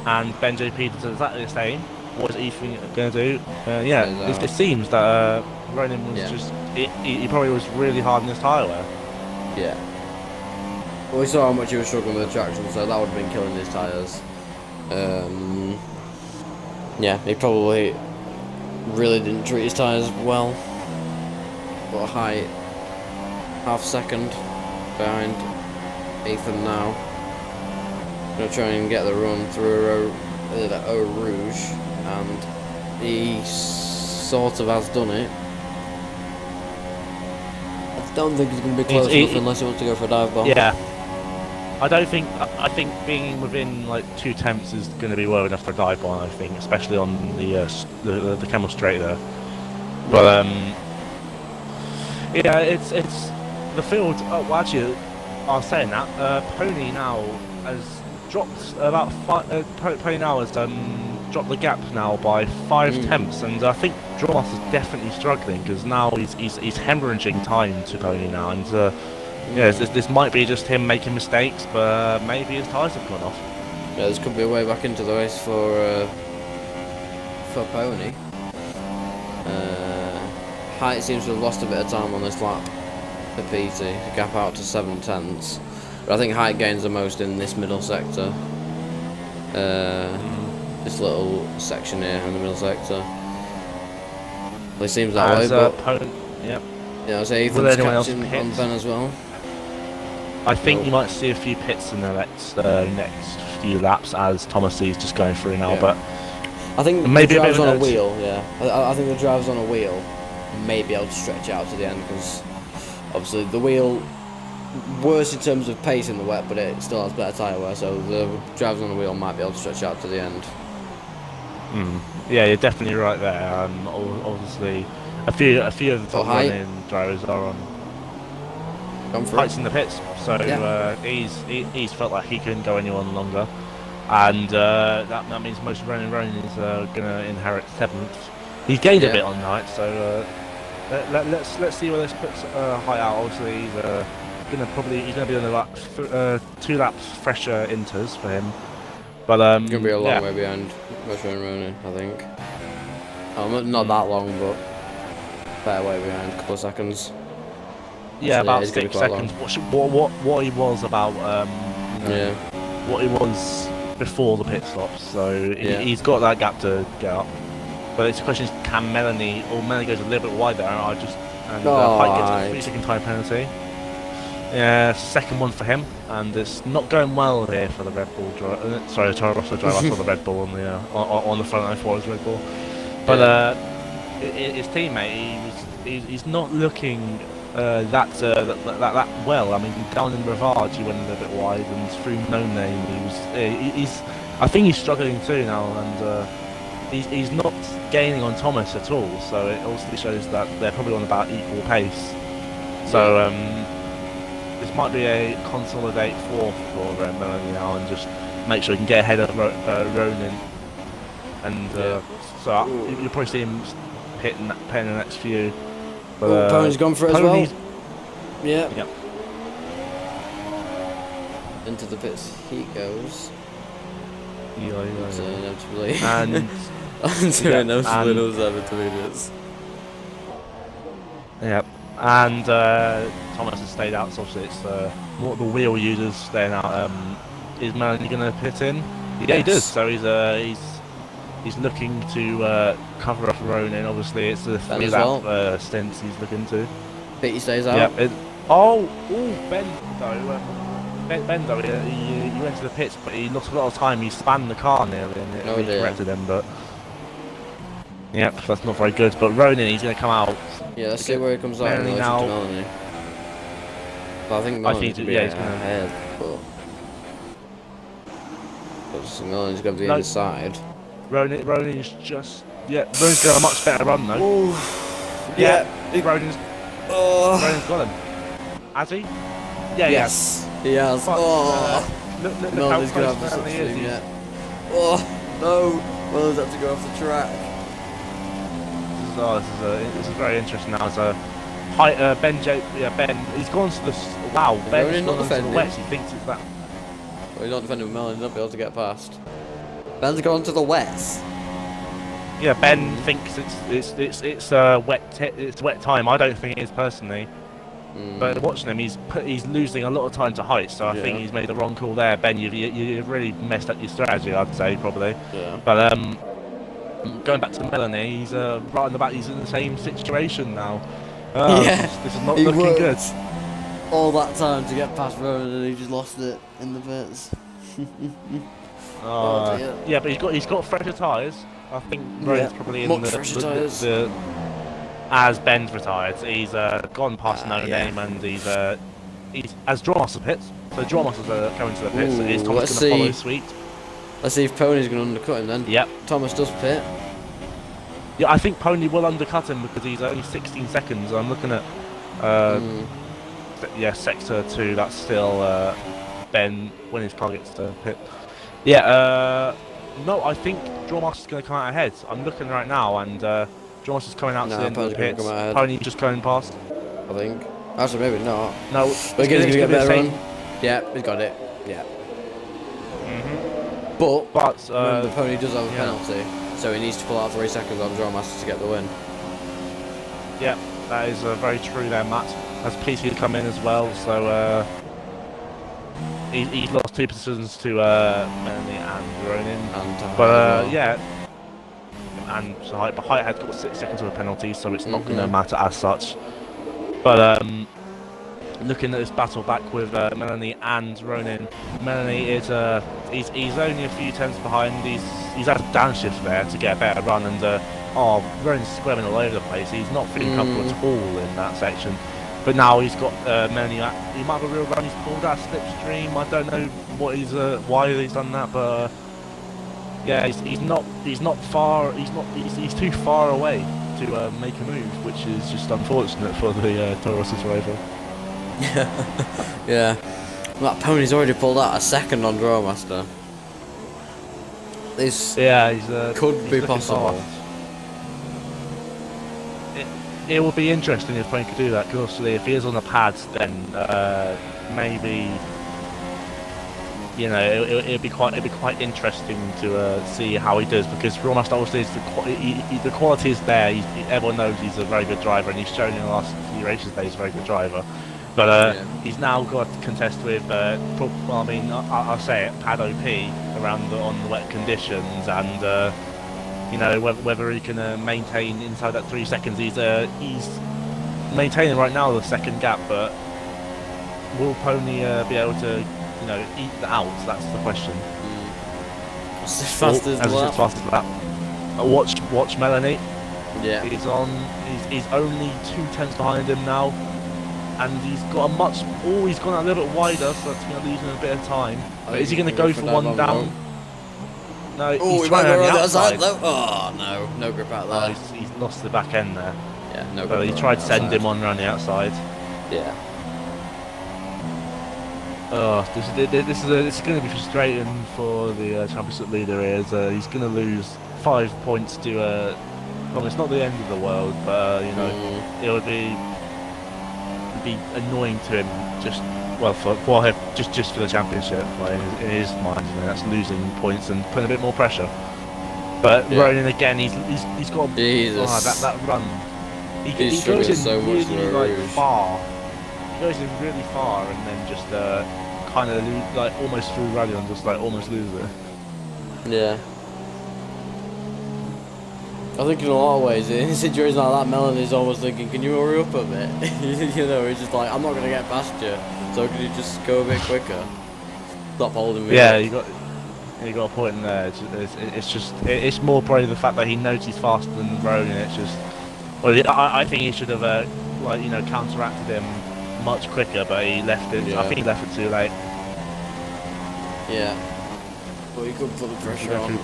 B: And Ben JP does exactly the same. What is Ethan going to do? It seems that Ronan was just... He probably was really hard in his tyre wear.
A: Yeah. Well, we saw how much he was struggling with the traction, so that would have been killing his tyres. Yeah, he probably... really didn't treat his tyres well, but Height half second behind Ethan now. Gonna try and get the run through Eau Rouge, and he sort of has done it. I don't think he's going to be close enough unless he wants to go for a dive bomb.
B: Yeah. I think being within like 2 tenths is going to be well enough for a dive bomb. I think, especially on the Camel Straight there. But yeah, it's the field. Oh, well, actually, I was saying that Pony now has dropped about Pony now has dropped the gap now by 5 tenths, and I think Dromas is definitely struggling because now he's hemorrhaging time to Pony now, and. Yeah, this might be just him making mistakes, but maybe his tyres have gone off.
A: Yeah, this could be a way back into the race for Pony. Height seems to have lost a bit of time on this lap for PT, to gap out to 7 tenths. But I think Height gains the most in this middle sector. This little section here in the middle sector. Well, it seems that way, but...
B: Yep.
A: Yeah, I'll say Ethan's catching on Ben as well.
B: I think you might see a few pits in the next few laps as Thomas is just going through now, but
A: I think
B: maybe
A: the drive's on a wheel. Yeah, I think the drive's on a wheel. May be able to stretch out to the end because obviously the wheel worse in terms of pace in the wet, but it still has better tyre wear. So the drive's on a wheel might be able to stretch out to the end.
B: Yeah, you're definitely right there. Obviously, a few of the top running drivers are on. Height's in the pits, so he's felt like he couldn't go anyone longer. and that means most Ronin is going to inherit 7th. He's gained a bit on night, so let's see where this puts Height out. Obviously, he's gonna be on the 2 laps fresher inters for him, but
A: gonna be a long way behind Russian Ronin, I think. Not that long, but fair way behind, a couple of seconds.
B: Yeah,
A: Actually,
B: about 6 seconds. What he was about, what he was before the pit stops. So he's got that gap to get up. But the question is, can Melanie, or Melanie goes a little bit wider, Height gets a 3-second time penalty. Yeah, second one for him, and it's not going well here for the Red Bull driver. Sorry, Toro Rosso driver. I saw the Red Bull on the front. I thought it was Red Bull, but his teammate, he's not looking that well. I mean, down in Rivard, he went a little bit wide, and through No Name, I think he's struggling too now, and he's not gaining on Thomas at all. So it also shows that they're probably on about equal pace. So this might be a consolidate 4th for Melanie now, and just make sure he can get ahead of Ronin. And so you'll probably see him hitting the next few. But
A: Pony's gone for it as well. Yeah.
B: Yep.
A: Into the pits he goes.
B: Inevitably.
A: And inevitably those intermediates.
B: Yep. And Thomas has stayed out, so obviously it's more the wheel users staying out. Is Melanie going to pit in? Yeah, he does. So he's looking to cover off Ronin. Obviously, it's the 3-lap stints he's looking to.
A: But he stays out.
B: Yeah. Ben though, he went to the pits, but he lost a lot of time. He spanned the car nearly, and it corrected him. But yep, that's not very good. But Ronin, he's going to come out.
A: Yeah, let's see where he comes out in relation to Melanie. But I think Melanie's going to be ahead, but Melanie's going to be inside.
B: Ronin's just... Yeah, Ronin's got a much better run, though.
A: Ooh.
B: Ronin's got him. Has he? Yeah,
A: yes. He has.
B: Look
A: Melanie's
B: how
A: going to
B: close
A: have to
B: Melanie is.
A: yet. Oh, no. Melanie's have to go off the track.
B: This is very interesting now. So, Ben, he's gone to the... Wow, Ben's gone to the wets. He thinks it's that...
A: Well, he's not defending with Melanie, he'll not be able to get past. Ben's gone to the wets.
B: Yeah, Ben thinks it's wet time. I don't think it is personally. But watching him, he's losing a lot of time to Height, so I think he's made the wrong call there. Ben, you've really messed up your strategy, I'd say, probably.
A: Yeah.
B: But going back to Melanie, he's right on the back. He's in the same situation now. This is not looking good.
A: All that time to get past Ronan, and he just lost it in the pits.
B: Yeah, but he's got fresher tyres. I think Ronan's probably in the as Ben's retired. He's gone past No Name, and he's as Drawmaster pits. So Drawmaster's coming to the pits. Is Thomas going to follow suite?
A: Let's see if Pony's going to undercut him then.
B: Yep.
A: Thomas does pit.
B: Yeah, I think Pony will undercut him because he's only 16 seconds. I'm looking at sector 2. That's still Ben when his car gets to pit. Yeah. No, I think Drawmaster's going to come out ahead. I'm looking right now, and Drawmaster's coming out to the end of the pits. Pony just going past.
A: I think. Actually, maybe not.
B: No,
A: but he's going to get a better run. Yeah, he's got it. Yeah. But remember, Pony does have a penalty, so he needs to pull out 3 seconds on Drawmaster to get the win.
B: Yeah, that is very true there, Matt. As PC come in as well, so he's lost 2 positions to Melanie and Ronin. But and so Height had got 6 seconds of a penalty, so it's not going to matter as such. But looking at this battle back with Melanie and Ronin, Melanie is he's only a few tenths behind. He's had a downshift there to get a better run, and Ronin's squirming all over the place. He's not feeling comfortable at all in that section. But now he's got Melanie. He might have a real run. He's pulled out slipstream. I don't know what why he's done that, but yeah, he's too far away to make a move, which is just unfortunate for the Toro Rosso driver.
A: Yeah. That Pony's already pulled out a second on Drawmaster. This
B: Yeah, he's
A: could
B: he's
A: be
B: looking
A: possible.
B: fast. It would be interesting if Prix could do that, because obviously if he is on the pads, then maybe, you know, it'd be quite interesting to see how he does, because Rawmaster obviously is the quality is there. Everyone knows he's a very good driver, and he's shown in the last few races that he's a very good driver. But he's now got to contest with, well, I mean, I'll say it, pad OP around on the wet conditions, and you know, whether he can maintain inside that 3 seconds. He's maintaining right now the second gap, but will Pony be able to, you know, eat that out? That's the question.
A: As fast as
B: lap. Watch Melanie.
A: Yeah.
B: He's only 2 tenths behind him now, and he's got he's gone a little bit wider, so that's going to lose him a bit of time. But is he going to go for one down? No, he's trying to go on the outside.
A: Oh no, no grip out there.
B: Oh, he's lost the back end there.
A: Yeah, no grip.
B: But he tried to send him on around the outside.
A: Yeah.
B: Oh, this is going to be frustrating for the championship leader. He's going to lose 5 points to well, it's not the end of the world, but you know, it would be annoying to him just. Well, just for the championship, like, in his mind, you know, that's losing points and putting a bit more pressure. But Ronan again, he's got that run. He goes in
A: so
B: really far. He goes in really far and then just kind of like almost through rally and just like almost loses it.
A: Yeah. I think in a lot of ways, in situations like that, Melanie's almost thinking, can you hurry up a bit? You know, he's just like, I'm not going to get past you, so can you just go a bit quicker? Stop holding me up.
B: You got a point in there. It's more probably the fact that he knows he's faster than Ronan. It's just, well, I think he should have like, you know, counteracted him much quicker, but he left it. I think he left it too late.
A: Yeah. But he could put the pressure on.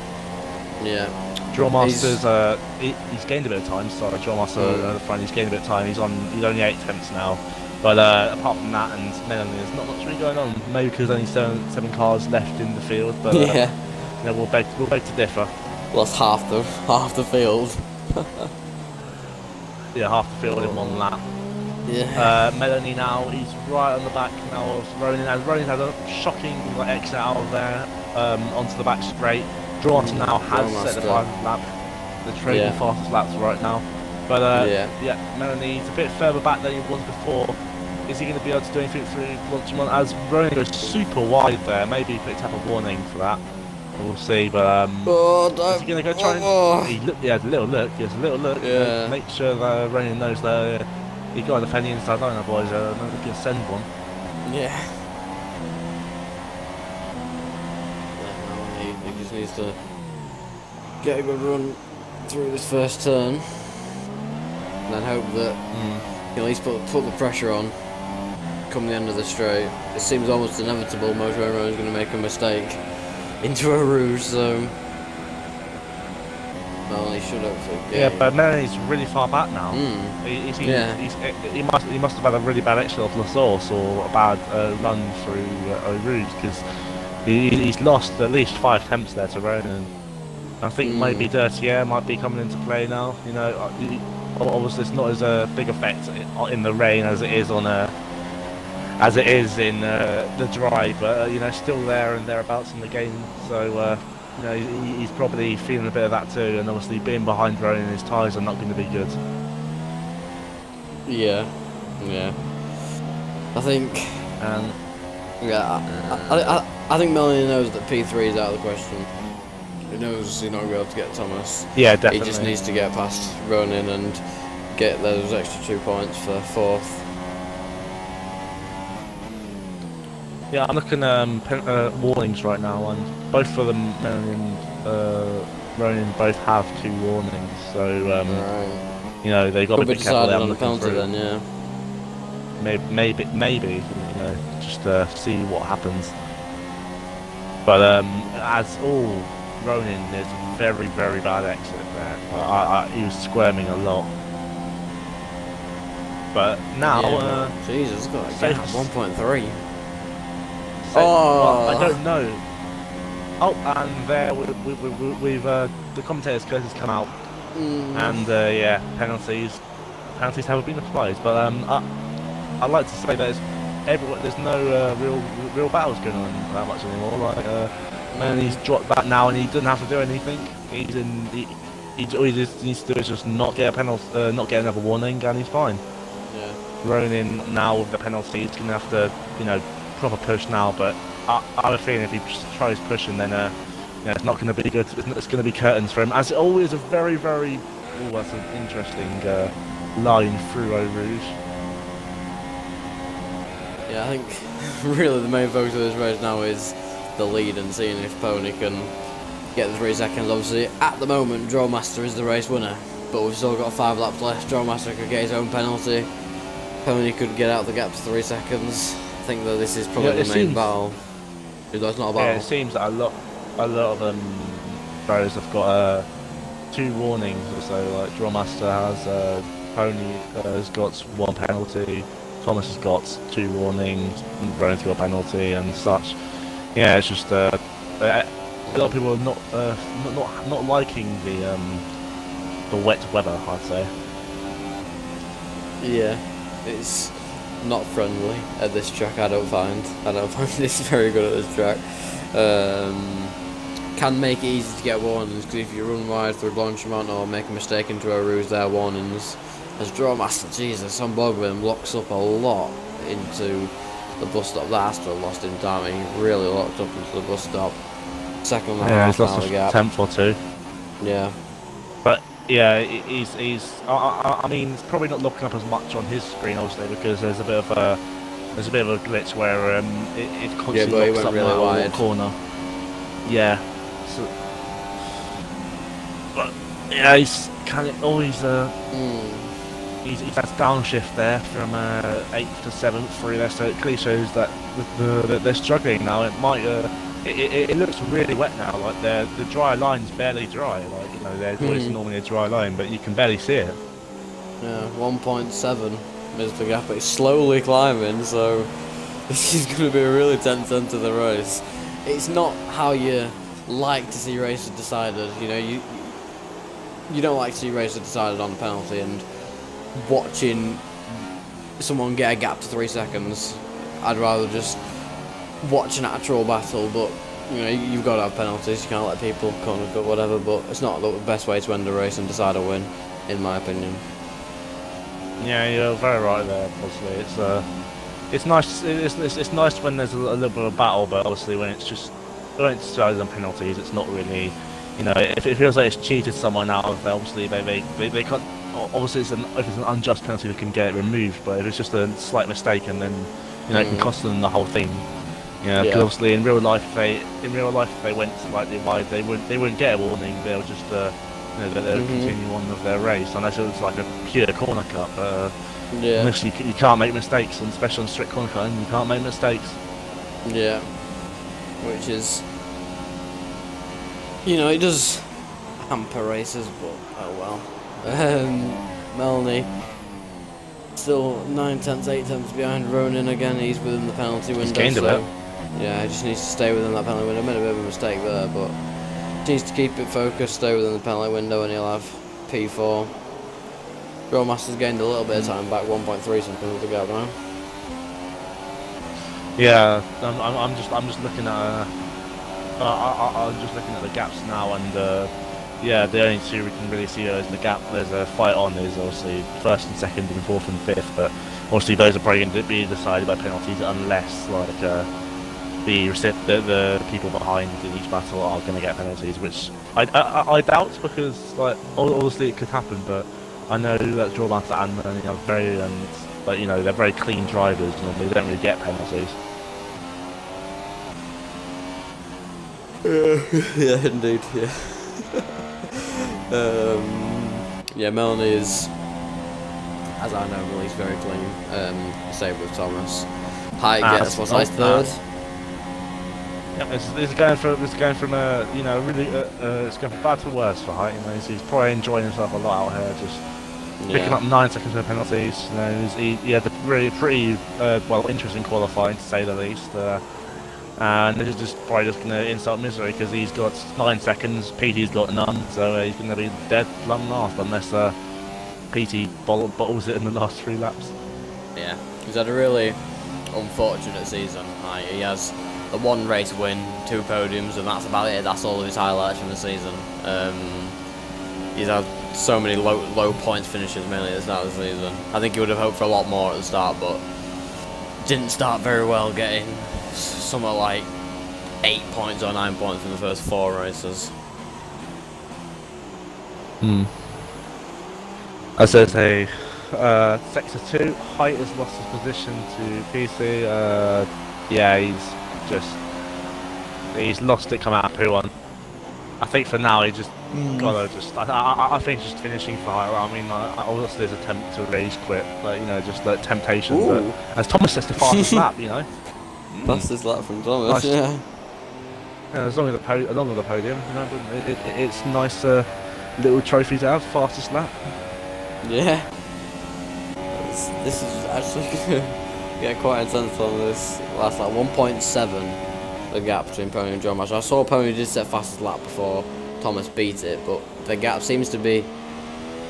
A: Yeah.
B: Drawmaster's he's gained a bit of time. Sorry, Drawmaster at the front. He's gained a bit of time. He's only 8 tenths now. But apart from that and Melanie, there's not much really going on. Maybe because there's only seven cars left in the field. But you know, we'll beg to differ.
A: Well, that's half the field.
B: Yeah, half the field in one lap.
A: Yeah.
B: Melanie now, he's right on the back now of Ronan. Ronan had a shocking exit out of there onto the back straight. Drawmaster now has set the fastest lap, the trading fastest laps right now. But Melanie's a bit further back than he was before. Is he going to be able to do anything through launch him on? As Ronan goes super wide there, maybe he picked up a warning for that. We'll see, but is he going to go try and... He has a little look,
A: Yeah.
B: Make sure that Ronan knows that he got to defend the inside line, otherwise they're going to send one.
A: Yeah. He just needs to get a good run through this first turn, and then hope that he at least put the pressure on come the end of the straight. It seems almost inevitable most Ronan is going to make a mistake into a rouge, so Melanie should hopefully get.
B: Yeah, but Melanie's really far back now. He must have had a really bad exit off La Source or a bad run through Eau Rouge, because he's lost at least 5 attempts there to Ronan. I think maybe Dirty Air might be coming into play now. You know, obviously it's not as a big effect in the rain as it is in the dry, but you know, still there and thereabouts in the game. So you know, he's probably feeling a bit of that too, and obviously being behind Ronan, his tyres are not going to be good.
A: Yeah. I think. I think Melanie knows that P3 is out of the question. He knows he's not going to be able to get Thomas.
B: Yeah, definitely.
A: He just needs to get past Ronan and get those extra 2 points for 4th.
B: Yeah, I'm looking warnings right now, and both of them, Melanie and Ronan, both have 2 warnings. So you know, they've got to be careful.
A: On the penalty then, yeah.
B: Maybe, you know, just see what happens. But as all, Ronan, there's a very, very bad exit there. He was squirming a lot. But now,
A: Jesus, got a gap, 1.3.
B: Well, I don't know. Oh, and there we've the commentator's curse has come out, and yeah, penalties haven't been applied. But I'd like to say that there's no real battles going on that much anymore. Like, and he's dropped back now, and he doesn't have to do anything. All he just needs to do is just not get a penalty, not get another warning, and he's fine.
A: Yeah.
B: Ronin now with the penalty, he's gonna have to, proper push now. But I have a feeling if he tries pushing, then it's not going to be good. It's going to be curtains for him. As always, a very, very, that's an interesting line through Eau Rouge.
A: Yeah, I think really the main focus of this race now is the lead and seeing if Pony can get the 3 seconds. Obviously, at the moment, Drawmaster is the race winner, but we've still got 5 laps left. Drawmaster could get his own penalty. Pony could get out the gap to 3 seconds. I think that this is probably the main battle. It's not a battle.
B: Yeah, it seems that a lot of drivers have got 2 warnings or so. Like Drawmaster has, Pony has got 1 penalty. Thomas has got 2 warnings, running through a penalty and such. Yeah, it's just a lot of people are not liking the wet weather, I'd say.
A: Yeah, it's not friendly at this track. I don't find this very good at this track. Can make it easy to get warnings, because if you run wide through Blanchimont or make a mistake into a ruse, there are warnings. As Drawmaster, Jesus, on Bogman locks up a lot into the bus stop. That has to have lost in time. He really locked up into the bus stop. Second and a half
B: he's lost a tenth or 2.
A: Yeah.
B: But yeah, he's I mean, it's probably not looking up as much on his screen, obviously, because there's a bit of a glitch where it constantly locks up really wide corner. Yeah. So, but yeah, he's kind of always He's had downshift there from 8th to 7th through there, so it clearly shows that they're struggling now. It might it looks really wet now. Like the dry line's barely dry. Like there's always normally a dry line, but you can barely see it.
A: Yeah, 1.7 is the gap. It's slowly climbing, so this is going to be a really tense end to the race. It's not how you like to see races decided. You don't like to see races decided on a penalty, and watching someone get a gap to 3 seconds, I'd rather just watch an actual battle. But you've got to have penalties. You can't let people corner cut, whatever. But it's not the best way to end a race and decide a win, in my opinion.
B: Yeah, you're very right there. Obviously, it's nice. It's nice when there's a little bit of battle, but obviously when it's decided on penalties, it's not really. If it feels like it's cheated someone out of, obviously they can't. Obviously, if it's an unjust penalty, they can get it removed. But if it's just a slight mistake, and then it can cost them the whole thing. Because obviously in real life, if they went slightly wide, they wouldn't get a warning. They'll just they'll continue on with their race, unless it was like a pure corner cut. Unless you can't make mistakes, and especially on strict corner cutting, you can't make mistakes.
A: Yeah, which is it does hamper races, but oh well. Melanie still 9/10, 8/10 behind Ronin again. He's within the penalty window.
B: He's gained a bit.
A: Yeah, he just needs to stay within that penalty window. Made a bit of a mistake there, but needs to keep it focused, stay within the penalty window, and he'll have P4. Growmaster's gained a little bit of time back, 1.3 something with the gap now.
B: Yeah, I'm just looking at I'm just looking at the gaps now, and yeah, the only 2 we can really see is the gap. There's a fight on. There's obviously 1st and 2nd and 4th and 5th, but obviously those are probably going to be decided by penalties unless the people behind each battle are going to get penalties, which I doubt, because obviously it could happen, but I know that Drawmaster and Melanie are very they're very clean drivers, and they don't really get penalties.
A: Yeah, indeed, yeah. Yeah, Melanie is, as I know, Emily's very clean. Same with Thomas. Height gets what's like 3rd.
B: Yeah, it's going from really it's going from bad to worse for Height. He's probably enjoying himself a lot out here, just picking up 9 seconds of penalties. He had a really pretty interesting qualifying, to say the least. And this is just probably just going to insult misery because he's got 9 seconds, PT's got none, so he's going to be dead long last unless PT bottles it in the last 3 laps.
A: Yeah, he's had a really unfortunate season. He has the 1 race win, 2 podiums, and that's about it. That's all of his highlights from the season. He's had so many low points finishes mainly at the start of the season. I think he would have hoped for a lot more at the start, but didn't start very well, getting somewhere like 8 points or 9 points in the first 4 races.
B: As there's a sector 2, Height has lost his position to PC. Yeah, he's lost it coming out of P1. I think for now he just gotta just. I think just finishing for Height. I mean, obviously there's attempt to rage quit, but you know, just like temptation. But as Thomas says, the fastest lap, you know.
A: Fastest lap from Thomas.
B: Nice.
A: Yeah.
B: Yeah, as long as the podium, you know, but it's nice little trophy to have, fastest lap.
A: Yeah. This is actually going to get quite intense on this last lap. 1.7 the gap between Pony and John Marshall. I saw Pony did set fastest lap before Thomas beat it, but the gap seems to be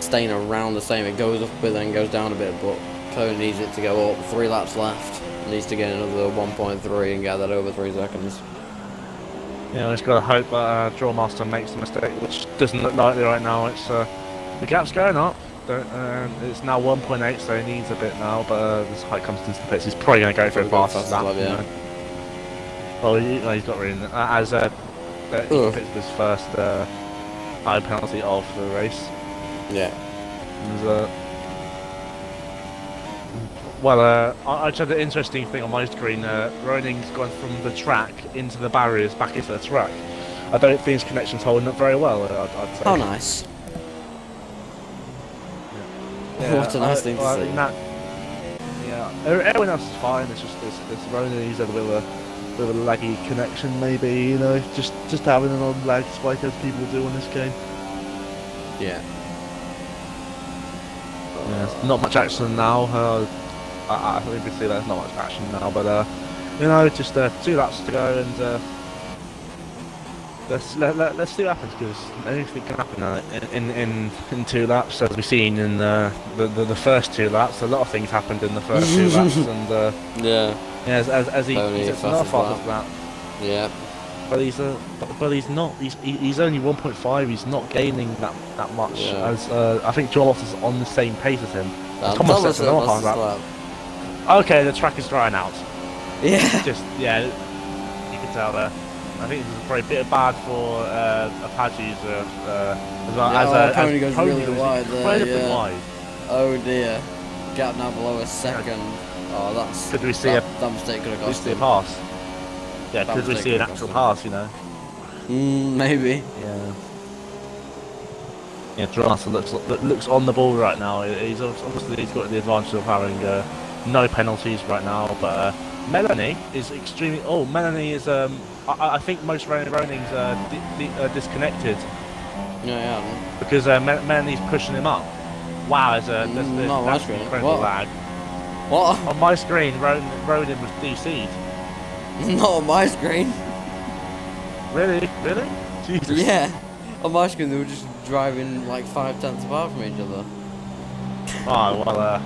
A: staying around the same. It goes up a bit, then goes down a bit, but Pony needs it to go up. 3 laps left. Needs to get another 1.3 and get that over 3 seconds.
B: Yeah, we've got to hope that Drawmaster makes the mistake, which doesn't look likely right now. It's the gap's going up. It's now 1.8, so he needs a bit now. But this Height comes into the pits. He's probably going to go for a fastest lap.
A: Yeah.
B: You know? Well, he's got really as he pits his first high penalty of the race.
A: Yeah.
B: And, well, I just had an interesting thing on my screen. Roning's gone from the track into the barriers back into the track. I don't think his connection's holding up very well, I'd say.
A: Oh, nice. Yeah, what a nice thing to see.
B: Yeah, everyone else is fine. It's just this Roning, he's had a bit of a laggy connection, maybe. You know, just having an on lag spike as people do on this game.
A: Yeah.
B: Yeah, not much action now. I think we see there's not much action now, but you know, just 2 laps to go, and let's see what happens, because anything can happen in 2 laps, as we've seen in the first 2 laps. A lot of things happened in the first 2 laps, and yeah, as he's not fastest lap.
A: Yeah.
B: But he's not. He's only 1.5. He's not gaining that much.
A: Yeah.
B: As I think Thomas is on the same pace as him.
A: Thomas sets another fastest lap.
B: Okay, the track is drying out.
A: Yeah.
B: Yeah, you can tell there. I think this is probably a bit bad for Apache's as well.
A: Yeah, Pony goes really wide there.
B: Yeah. Wide.
A: Oh dear. Gap now below a second. Oh, that's.
B: Could we see
A: that mistake could have
B: could we
A: cost
B: see a
A: him.
B: pass? Yeah, could we see an actual pass? You know.
A: Maybe.
B: Yeah. Yeah, Drasa looks on the ball right now. He's got the advantage of having no penalties right now, but Melanie is extremely. Oh, Melanie is. I think most Roning's disconnected.
A: Yeah.
B: Because Melanie's pushing him up. Wow, there's
A: not on my screen.
B: incredible lag.
A: What?
B: On my screen, Ronin was DC'd.
A: Not on my screen.
B: Really? Jesus.
A: Yeah. On my screen, they were just driving like 5 tenths apart from each other.
B: Oh well.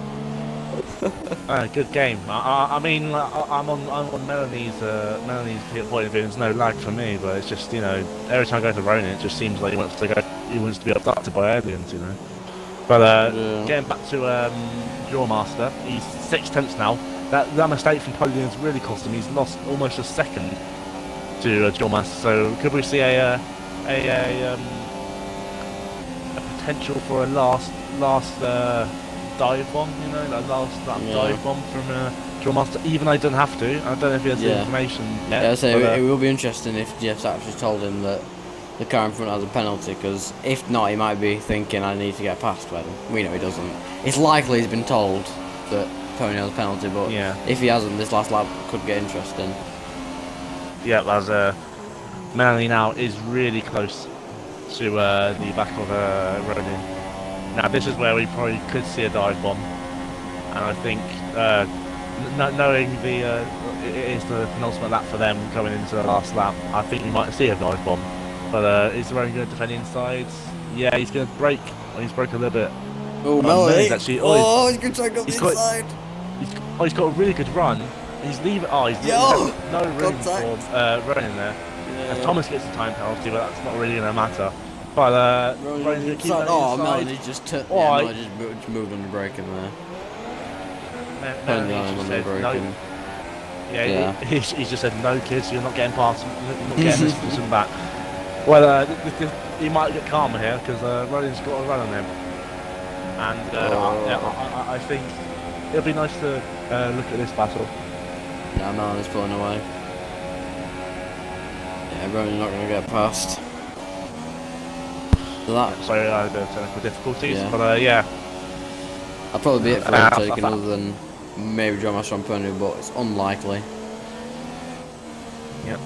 B: Good game. I mean, I'm on Melanie's point of view. There's no lag for me, but it's just, you know, every time I go to Ronin, it just seems like he wants to be abducted by aliens, you know. But getting back to Jawmaster, he's 6 tenths now. That mistake from Polian has really cost him. He's lost almost a second to Jawmaster. So could we see a potential for a last dive bomb? You know, that last dive bomb from Jawmaster. Even though he doesn't have to. I don't know if he has the information yet.
A: Yeah, so it will be interesting if Jeff's actually told him that the car in front has a penalty, because if not, he might be thinking, I need to get past, but we know he doesn't. It's likely he's been told that Pony has a penalty, but if he hasn't, this last lap could get interesting.
B: Yeah, as Melanie now is really close to the back of Ronin. Now this is where we probably could see a dive bomb, and I think knowing the it is the penultimate lap for them coming into the last lap. I think we might see a dive bomb. But is Ronan going to defend inside? Yeah, he's going to brake. Oh, he's broke a little bit.
A: Oh, Melanie!
B: He's actually,
A: he's going to try to go
B: he's
A: inside.
B: He's got a really good run. He's leaving. Oh, he's no room for Ronan there.
A: Yeah.
B: As Thomas gets the time penalty, but that's not really going to matter. But Ronan's going to keep going inside.
A: Melanie just took. Oh, yeah, just moved on the brake in there.
B: He's just said, no kids, you're not getting past, you're not getting this one back. Well, he might get calmer here, because Ronan's got a run on him. And I think it'll be nice to look at this battle.
A: Yeah, Melanie's pulling away. Yeah, Ronan's not going to get past.
B: Sorry, a bit of technical difficulties, but yeah.
A: That'll probably be it for overtaking, other than maybe John Master on Pony, but it's unlikely.
B: Yep.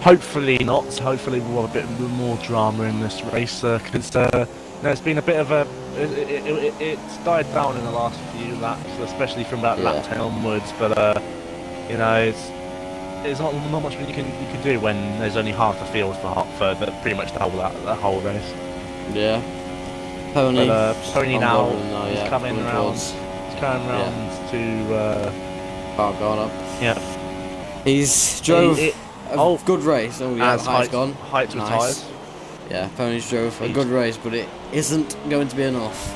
B: Hopefully not. Hopefully we'll have a bit more drama in this race, because it's been a bit of a. It's died down in the last few laps, especially from about lap 10 onwards. But it's not much you can do when there's only half the field for pretty much the whole race.
A: Yeah. Pony.
B: Pony now is coming around. He's coming around to.
A: Gone up.
B: Yeah.
A: He's drove a good race. Oh yeah, Height's gone.
B: Height's retired.
A: Yeah, Pony's drove a good race, but it isn't going to be enough.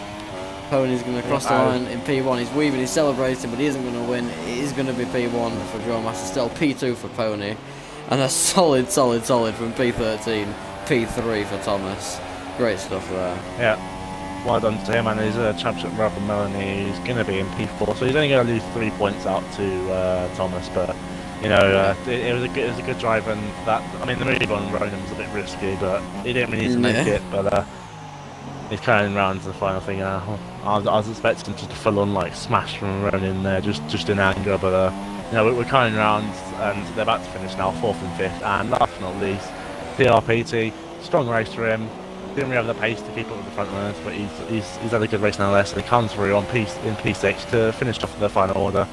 A: Pony's going to cross the line in P1. He's weaving, he's celebrating, but he isn't going to win. It is going to be P1 for Joe Master, still P2 for Pony, and a solid from P13, P3 for Thomas. Great stuff there.
B: Yeah, well done to him, and his championship run for Melanie. He's going to be in P4, so he's only going to lose 3 points out to Thomas, but it was a good drive, and the move on Ronan was a bit risky, but he didn't really need to make it. But he's carrying around to the final thing. I was expecting just a full-on smash from Ronan there, just in anger, but we're carrying around, and they're about to finish now, 4th and 5th, and last but not least, TRPT, strong race for him. Didn't really have the pace to keep up with the front runners, but he's had a good race nonetheless, and he comes through in P6 to finish off the final order.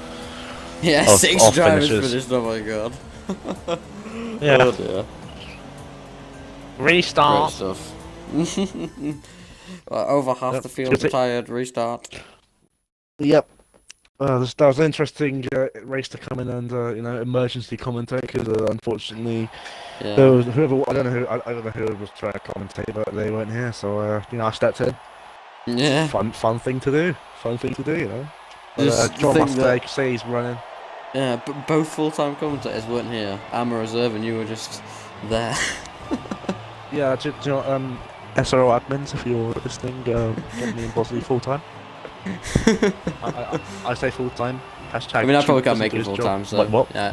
A: Yeah, 6 drivers finished, oh my god.
B: Yeah.
A: Oh dear.
B: Restart.
A: Great stuff. Over half the field retired, restart.
B: Yep. That was an interesting race to come in and emergency commentate, because unfortunately there was I don't know who was trying to commentate, but they weren't here, so I stepped in.
A: Yeah.
B: Fun thing to do. John Master, you can say he's running.
A: Yeah, but both full-time commentators weren't here. I'm a reserve and you were just there.
B: Yeah, do you know SRL admins, if you're listening, get me in possibly full-time. I say full-time. Hashtag.
A: I mean, I probably can't make it full-time, so...
B: What?
A: I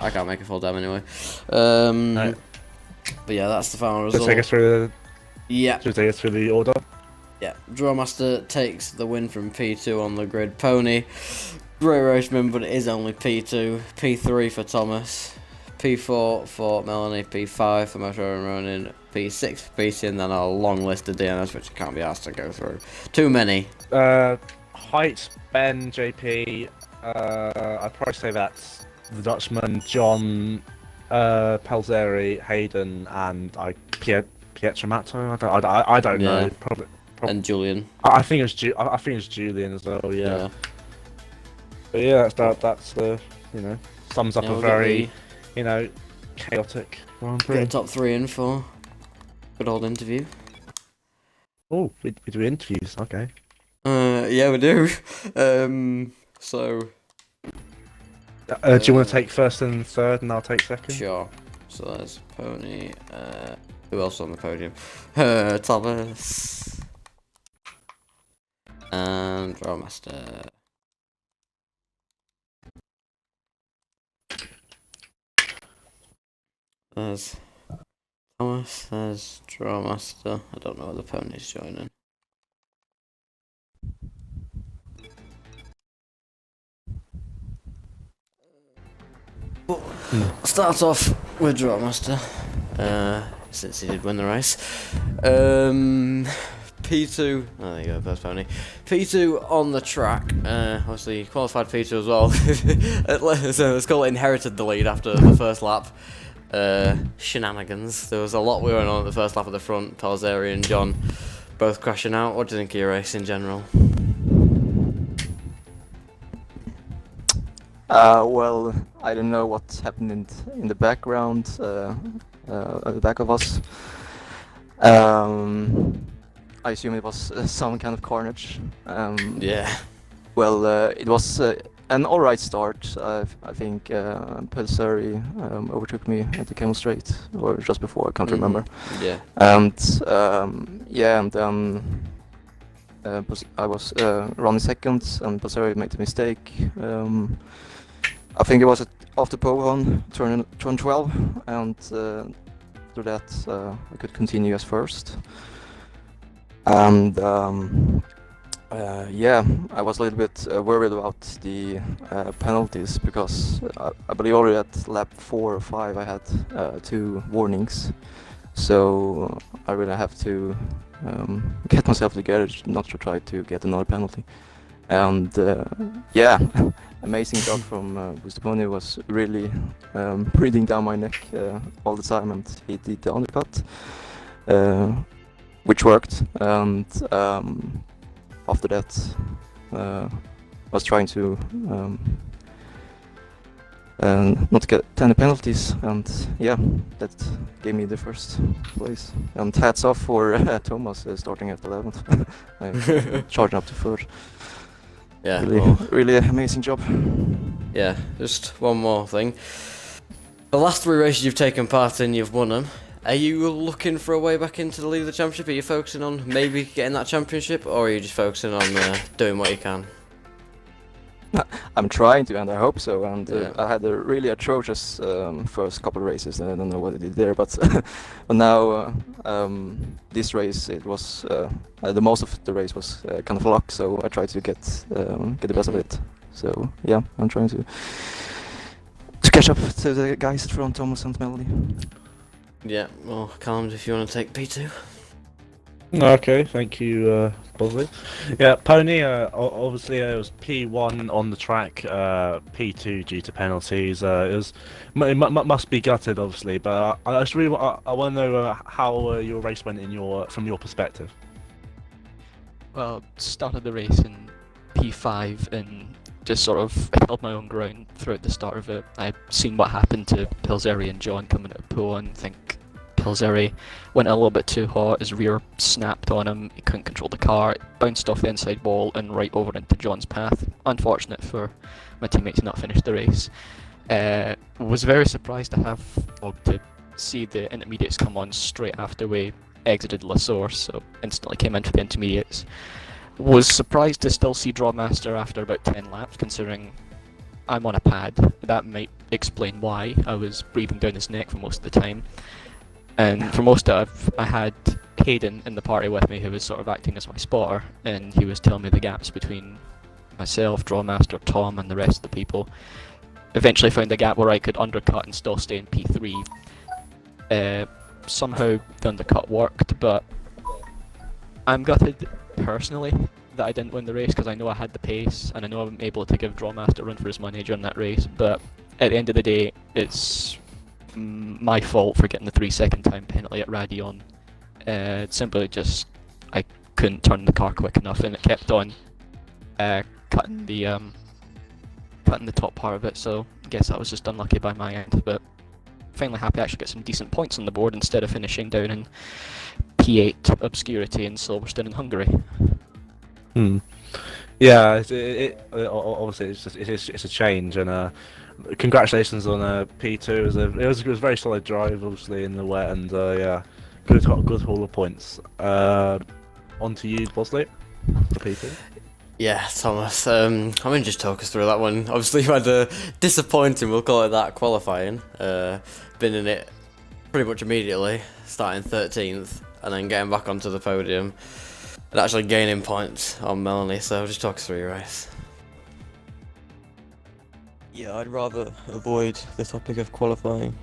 A: can't make it full-time anyway. But yeah, that's the final result.
B: Let's take us through the...
A: Yeah.
B: Should we take us through the order?
A: Yeah, Drawmaster takes the win from P2 on the grid. Pony, great raceman, but it is only P2. P3 for Thomas. P4 for Melanie. P5 for Motor and Ronan. P6 for PC, and then a long list of DNS which I can't be asked to go through. Too many.
B: Height, Ben, JP. I'd probably say that's the Dutchman, John, Pelzeri, Hayden, and Pietramato. I don't know. Probably.
A: And Julian.
B: I think it's Julian as well. Yeah. But yeah, that's the sums up a very chaotic Grand Prix.
A: Get a top 3 in for good old interview.
B: Oh, we do interviews. Okay.
A: Yeah, we do. So.
B: Do you want to take first and third, and I'll take second?
A: Sure. So there's Pony. Who else on the podium? Thomas. And Drawmaster. There's Thomas, there's Drawmaster. I don't know whether Pony's joining. Start off with Drawmaster, since he did win the race. P2. Oh, there you go, first pony. P2 on the track. Obviously qualified P2 as well. So let's call it inherited the lead after the first lap. Shenanigans. There was a lot going on at the first lap at the front. Pelzeri and John both crashing out. What do you think of your race in general?
C: Well, I don't know what happened in the background, at the back of us. I assume it was some kind of carnage.
A: Yeah.
C: Well, it was an alright start. I think Pelzeri overtook me at the Camel Straight, or just before, I can't remember.
A: Yeah.
C: And yeah, and then I was running second, and Pelzeri made a mistake. I think it was after Pohon, turn 12, and after that I could continue as first. And yeah, I was a little bit worried about the penalties, because I believe already at lap 4 or 5 I had 2 warnings. So I really have to get myself together not to try to get another penalty. And yeah, amazing job from Bustaponi. Was really breathing down my neck all the time, and he did the undercut, which worked. And after that, was trying to not get any penalties, and yeah, that gave me the first place. And hats off for Thomas starting at 11th, charging up to 3rd.
A: Yeah.
C: Really,
A: Well,
C: really amazing job.
A: yeah. Just one more thing. The last 3 races you've taken part in, you've won them. Are you looking for a way back into the league of the championship? Are you focusing on maybe getting that championship, or are you just focusing on doing what you can?
C: I'm trying to, and I hope so. And
A: Yeah.
C: I had a really atrocious first couple of races. I don't know what I did there, but but now this race, it was the most of the race was kind of luck. So I tried to get the best of it. So yeah, I'm trying to catch up to the guys at front, Thomas and Melody.
A: Yeah. Well, Callum, if you want to take P2.
B: Okay, thank you, Bosley. Yeah, Pony, obviously it was P1 on the track, P2 due to penalties. It must be gutted, obviously, but I just really I want to know how your race went from your perspective.
D: Well, started the race in P5 and just sort of held my own ground throughout the start of it. I'd seen what happened to Pelzeri and John coming out of Pohon. I think Pelzeri went a little bit too hot, his rear snapped on him, he couldn't control the car, it bounced off the inside wall and right over into John's path. Unfortunate for my teammates to not finish the race. Was very surprised to see the intermediates come on straight after we exited La Source, so instantly came in for the intermediates. Was surprised to still see Drawmaster after about 10 laps, considering I'm on a pad. That might explain why I was breathing down his neck for most of the time. And for most of it, I had Hayden in the party with me, who was sort of acting as my spotter, and he was telling me the gaps between myself, Drawmaster, Tom, and the rest of the people. Eventually found a gap where I could undercut and still stay in P3. Somehow the undercut worked, but I'm gutted personally that I didn't win the race, because I know I had the pace, and I know I'm able to give Drawmaster a run for his money during that race, but at the end of the day, it's my fault for getting the 3-second time penalty at Radion. Simply just I couldn't turn the car quick enough, and it kept on cutting the top part of it. So I guess that was just unlucky by my end. But finally happy I actually get some decent points on the board instead of finishing down in P8 obscurity in Silverstone in Hungary.
B: Yeah, obviously it's a change, and congratulations on P2. It was a very solid drive, obviously in the wet, and yeah, good haul of points. On to you, Bosley, for P2.
A: Yeah, Thomas. I mean, just talk us through that one. Obviously, you had a disappointing, we'll call it that, qualifying. Been in it pretty much immediately, starting 13th, and then getting back onto the podium, and actually gaining points on Melanie. So just talk us through your race.
E: Yeah, I'd rather avoid the topic of qualifying.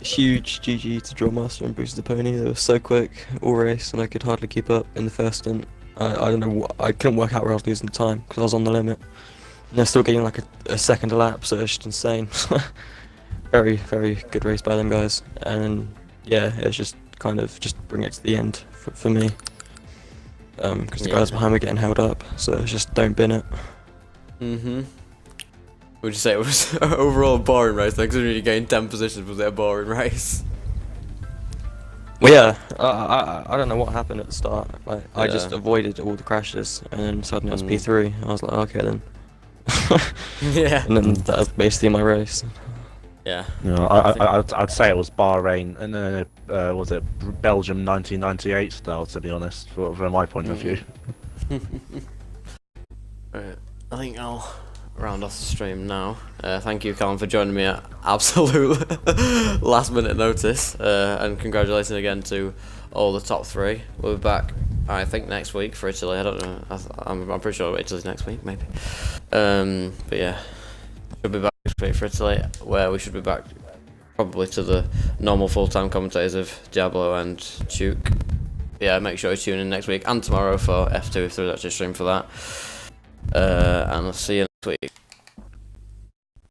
E: huge GG to Drawmaster and Boosted the Pony. They were so quick all race, and I could hardly keep up in the first stint. I don't know what, I couldn't work out where I was losing time because I was on the limit. And they're still getting like a second a lap, so it's just insane. Very, very good race by them guys. And yeah, it's just kind of just bring it to the end for me. Because the guys behind me are getting held up, so it's just don't bin it.
A: Would you say it was overall a boring race? Like, considering you gained 10 positions, was it a boring race?
E: Well, yeah, I don't know what happened at the start. Like, I just
A: Yeah.
E: avoided all the crashes, and then suddenly it was P3. I was like, okay then.
A: Yeah.
E: And then that was basically my race.
A: Yeah.
B: No, I'd say it was Bahrain, and then was it Belgium 1998 style, to be honest, from my point of view.
A: Right. I think I'll round off the stream now. Thank you, Callum, for joining me at absolute last minute notice, and congratulations again to all the top 3. We'll be back, I think, next week for Italy. I don't know. I'm pretty sure Italy's next week, maybe. But yeah, should be back next week for Italy, where we should be back probably to the normal full-time commentators of Diablo and Duke. Yeah, make sure you tune in next week and tomorrow for F2 if there's actually a stream for that. And I'll see you next week.